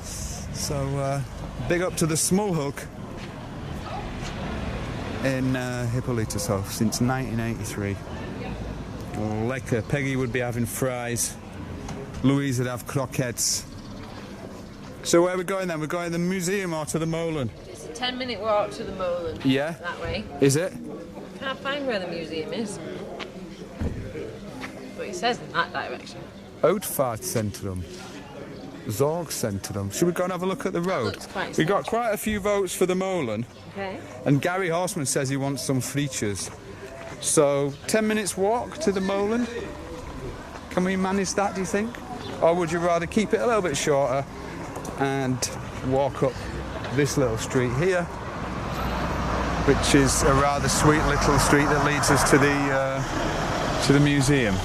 So, big up to the Smulhoek in Hippolytushoef since 1983. Lekker. Peggy would be having fries. Louise would have croquettes. So where are we going then? We're going to the museum or to the molen? It's a 10-minute walk to the molen. Yeah? That way. Is it? Can't find where the museum is. But it says in that direction. Uitvaartcentrum. Zorgcentrum. Should we go and have a look at the road? Looks quite We got quite a few votes for the molen. Okay. And Gary Horseman says he wants some frietjes. So, 10 minutes walk to the molen. Can we manage that, do you think? Or would you rather keep it a little bit shorter and walk up this little street here, which is a rather sweet little street that leads us to the museum?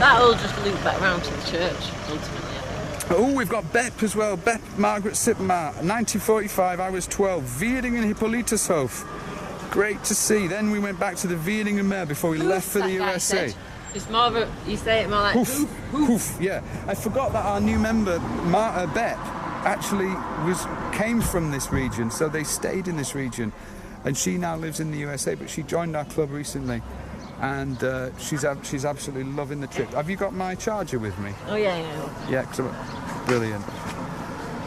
That'll just loop back round to the church, ultimately. Oh, we've got Bep as well. Bep Margaret Sipma, 1945, I was 12. Wieringen Hippolytushoef. Great to see. Then we went back to the Wieringen Meer before we left for the USA. Said. It's more of a, you say it more like hoof, hoof. Yeah. I forgot that our new member, Bep, actually came from this region, so they stayed in this region. And she now lives in the USA, but she joined our club recently. And she's absolutely loving the trip. Have you got my charger with me? Oh, yeah. Yeah, brilliant.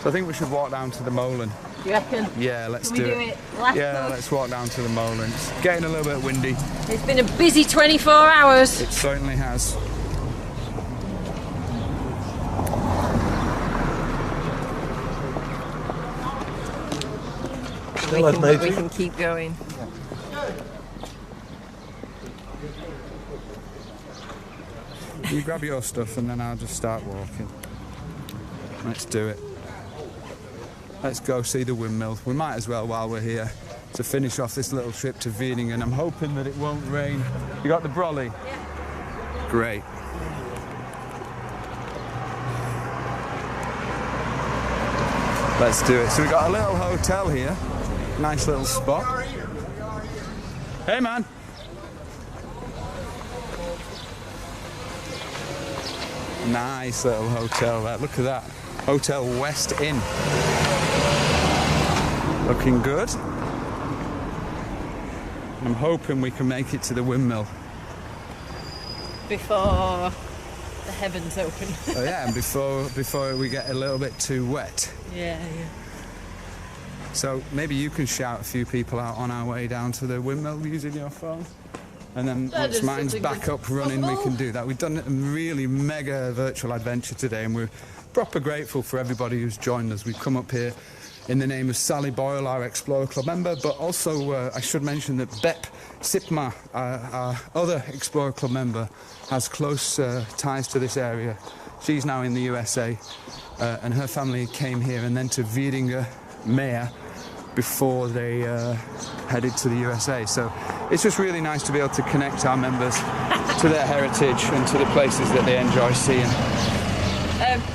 So I think we should walk down to the molen. You reckon? Yeah, let's do it. Let's walk down to the molen. It's getting a little bit windy. It's been a busy 24 hours. It certainly has. We can keep going. You grab your stuff and then I'll just start walking. Let's do it. Let's go see the windmill. We might as well while we're here to finish off this little trip to Wieringen. I'm hoping that it won't rain. You got the brolly? Yeah. Great. Let's do it. So we got a little hotel here. Nice little spot. Hey man. Nice little hotel there. Look at that. Hotel West Inn. Looking good. I'm hoping we can make it to the windmill. Before the heavens open. Oh yeah, and before we get a little bit too wet. Yeah. So maybe you can shout a few people out on our way down to the windmill using your phone. And then once mine's back up running, we can do that. We've done a really mega virtual adventure today, and we're proper grateful for everybody who's joined us. We've come up here in the name of Sally Boyle, our Explorer Club member, but also I should mention that Bep Sipma, our other Explorer Club member, has close ties to this area. She's now in the USA, and her family came here and then to Wieringen Meer before they headed to the USA. So it's just really nice to be able to connect our members to their heritage and to the places that they enjoy seeing.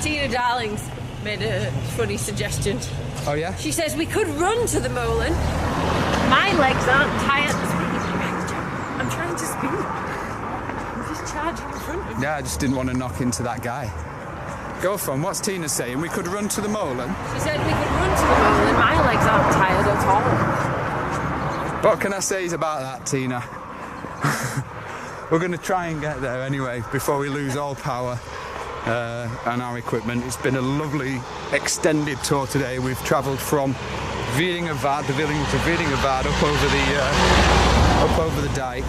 Tina Darlings made a funny suggestion. Oh yeah? She says we could run to the molen. My legs aren't tired. I'm trying to speed. I'm just charging in front of you. Yeah, I just didn't want to knock into that guy. Go from, what's Tina saying? We could run to the molen? She said we could run to the molen. My legs aren't tired at all. What can I say about that, Tina? We're going to try and get there anyway before we lose all power and our equipment. It's been a lovely extended tour today. We've travelled from Wieringenvaart, the village of Wieringenvaart, up over the dike.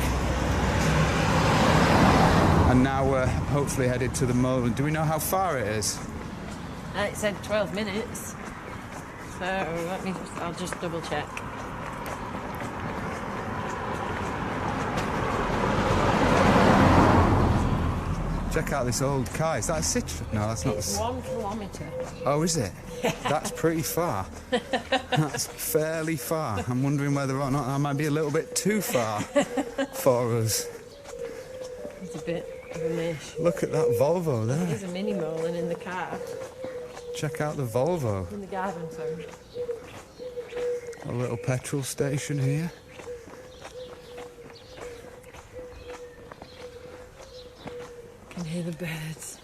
And now we're hopefully headed to the molen. Do we know how far it is? It said 12 minutes. So I'll just double check. Check out this old car. Is that a Citroen? No, that's not. It's 1 kilometre. Oh, is it? That's pretty far. That's fairly far. I'm wondering whether or not that might be a little bit too far for us. It's a bit of a mish. Look at that Volvo there. There's a mini Molen in the car. Check out the Volvo. In the garden, sorry. A little petrol station here. Can hear the birds.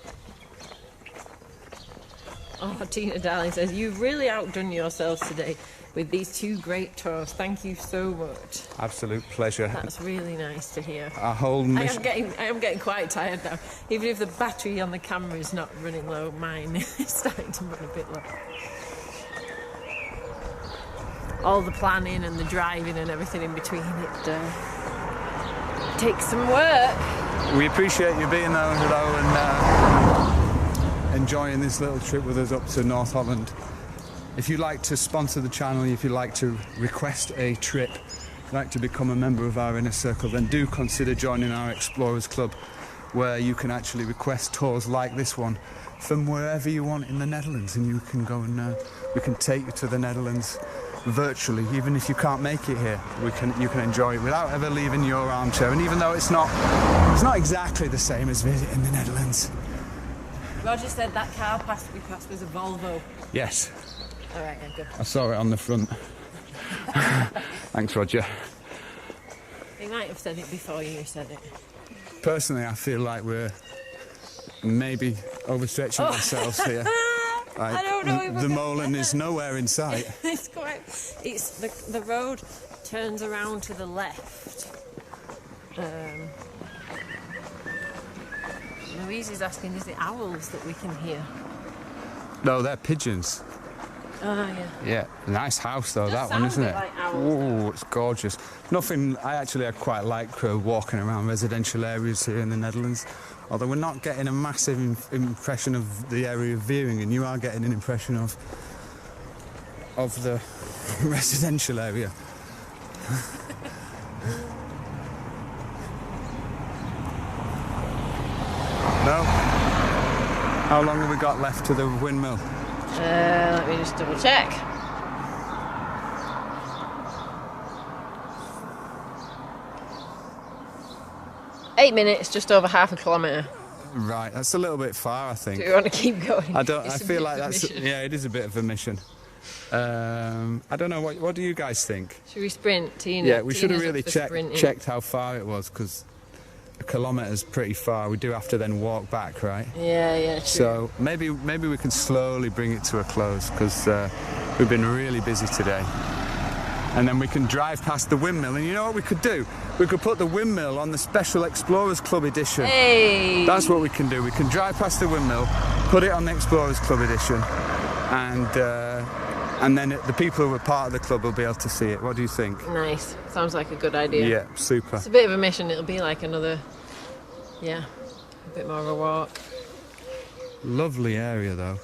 Oh, Tina Darling says, you've really outdone yourselves today with these 2 great tours. Thank you so much. Absolute pleasure. That's really nice to hear. Our whole mission. I am getting quite tired now. Even if the battery on the camera is not running low, mine is starting to run a bit low. All the planning and the driving and everything in between, it takes some work. We appreciate you being there, though, and enjoying this little trip with us up to North Holland. If you'd like to sponsor the channel, if you'd like to request a trip, if you'd like to become a member of our inner circle, then do consider joining our Explorers Club, where you can actually request tours like this one from wherever you want in the Netherlands, and you can go and we can take you to the Netherlands virtually. Even if you can't make it here, you can enjoy it without ever leaving your armchair. And even though it's not exactly the same as visiting the Netherlands. Roger said that car we passed was a Volvo. Yes. All right, yeah, good. I saw it on the front. Thanks, Roger. He might have said it before you said it. Personally, I feel like we're maybe overstretching ourselves here. Like, I don't know. The Molen is nowhere in sight. It's the road turns around to the left. Louise is asking, is it owls that we can hear? No, they're pigeons. Oh, yeah. Yeah, nice house though, that one, isn't it? Like owls, oh, it's gorgeous. I quite like walking around residential areas here in the Netherlands. Although we're not getting a massive impression of the area of Wieringen, you are getting an impression of the residential area. No? How long have we got left to the windmill? Let me just double check. Eight minutes, just over half a kilometre. Right, that's a little bit far, I think. Do you want to keep going? I feel like that's... Yeah, it is a bit of a mission. I don't know, what do you guys think? Should we sprint, Tina? Yeah, we should have really checked how far it was, because a kilometre's pretty far. We do have to then walk back, right? Yeah, true. So maybe we can slowly bring it to a close, because we've been really busy today. And then we can drive past the windmill, and you know what we could do? We could put the windmill on the Special Explorers Club edition. Hey! That's what we can do. We can drive past the windmill, put it on the Explorers Club edition, and then the people who are part of the club will be able to see it. What do you think? Nice. Sounds like a good idea. Yeah, super. It's a bit of a mission. It'll be like another, a bit more of a walk. Lovely area though.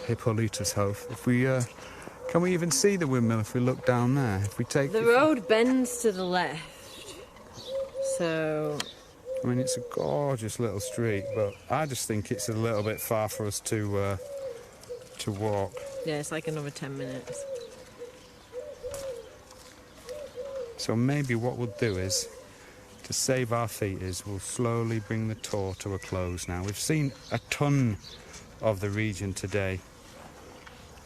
Hippolytushoef. If we can we even see the windmill if we look down there? If we take the road bends to the left. So I mean, it's a gorgeous little street, but I just think it's a little bit far for us to walk. Yeah, it's like another 10 minutes. So maybe what we'll do is, to save our feet, we'll slowly bring the tour to a close now. We've seen a ton of the region today.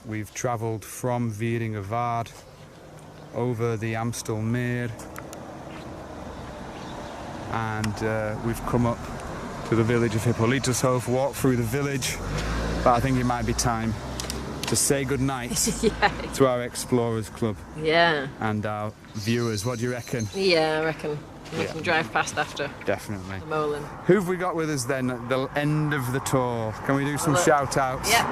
We've travelled from Wieringen over the Amstelmeer, and we've come up to the village of Hippolytushoef, walked through the village, but I think it might be time to say goodnight to our Explorers Club. Yeah. And our viewers. What do you reckon? Yeah, I reckon. We can drive past after. Definitely. The Molen. Who have we got with us then at the end of the tour? Can we do some shout-outs? Yep.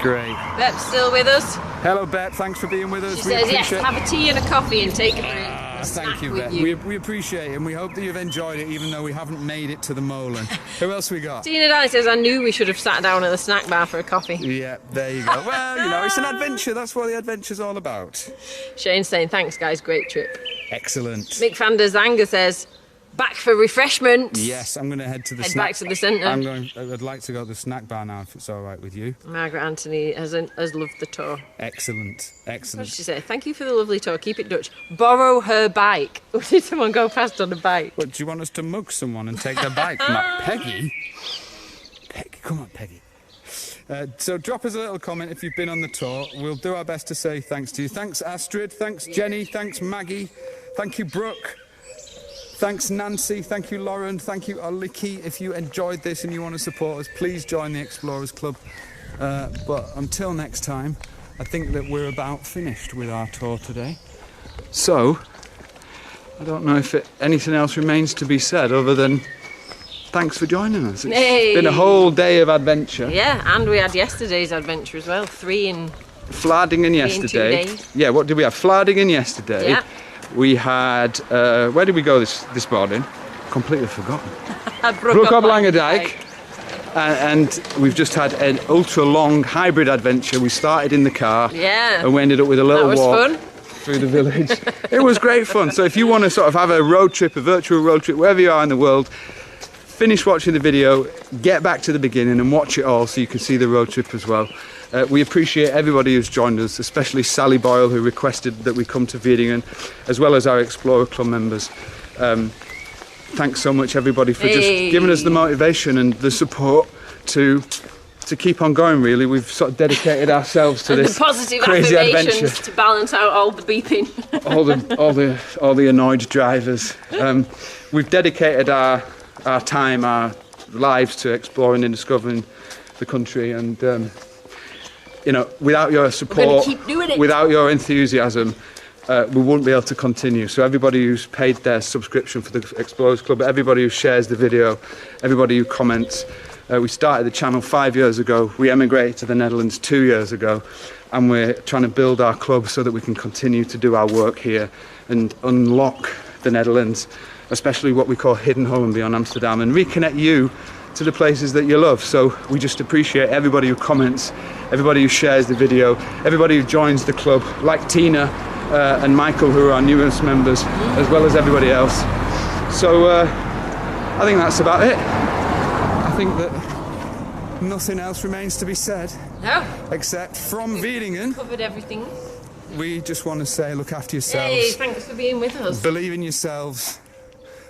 Great. Bep's still with us. Hello, Bep. Thanks for being with us. She says, yes, have a tea and a coffee and take a break. Thank you, Bep. We appreciate it, and we hope that you've enjoyed it, even though we haven't made it to the Molen. Who else we got? Tina Dye says, I knew we should have sat down at the snack bar for a coffee. Yeah, there you go. Well, it's an adventure. That's what the adventure's all about. Shane's saying, thanks, guys. Great trip. Excellent. Mick van der Zanger says, back for refreshments. Yes, I'm going to head to the back to the centre. I'd like to go to the snack bar now, if it's all right with you. Margaret Anthony has loved the tour. Excellent, What excellent. did she say? Thank you for the lovely tour. Keep it Dutch. Borrow her bike. Did someone go past on a bike? What, do you want us to mug someone and take their bike? Peggy? Peggy, come on, Peggy. So drop us a little comment if you've been on the tour. We'll do our best to say thanks to you. Thanks Astrid, thanks Jenny, thanks Maggie, thank you Brooke, thanks Nancy, thank you Lauren, thank you Oliki. If you enjoyed this and you want to support us, please join the Explorers Club. But until next time, I think that we're about finished with our tour today. So, I don't know if anything else remains to be said other than thanks for joining us. It's been a whole day of adventure. Yeah, and we had yesterday's adventure as well. 3 in Flardingen yesterday. 2 days. Yeah, what did we have? Flardingen yesterday. Yeah. We had, where did we go this morning? Completely forgotten. Brook up Dike. And we've just had an ultra long hybrid adventure. We started in the car. Yeah. And we ended up with a little walk fun. through the village. It was great fun. So if you want to sort of have a road trip, a virtual road trip, wherever you are in the world, finish watching the video, get back to the beginning and watch it all so you can see the road trip as well. We appreciate everybody who's joined us, especially Sally Boyle, who requested that we come to Wieringen, as well as our Explorer Club members. Thanks so much everybody for just giving us the motivation and the support to keep on going. Really, we've sort of dedicated ourselves to this the positive crazy affirmations adventure to balance out all the beeping. all the annoyed drivers. We've dedicated our time, our lives to exploring and discovering the country, and you know, without your support, keep doing it. without your enthusiasm, we wouldn't be able to continue. So everybody who's paid their subscription for the Explorers Club, everybody who shares the video, everybody who comments. We started the channel 5 years ago. We emigrated to the Netherlands 2 years ago, and we're trying to build our club so that we can continue to do our work here and unlock the Netherlands, especially what we call hidden Holland beyond Amsterdam, and reconnect you to the places that you love. So we just appreciate everybody who comments, everybody who shares the video, everybody who joins the club, like Tina and Michael, who are our newest members, as well as everybody else. So I think that's about it. I think that nothing else remains to be said. No. Except from Wieringen, Covered everything. we just want to say look after yourselves. Hey, thanks for being with us. Believe in yourselves.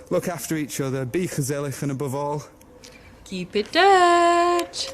Look after each other. Be gezellig, and above all, Keep it Dutch.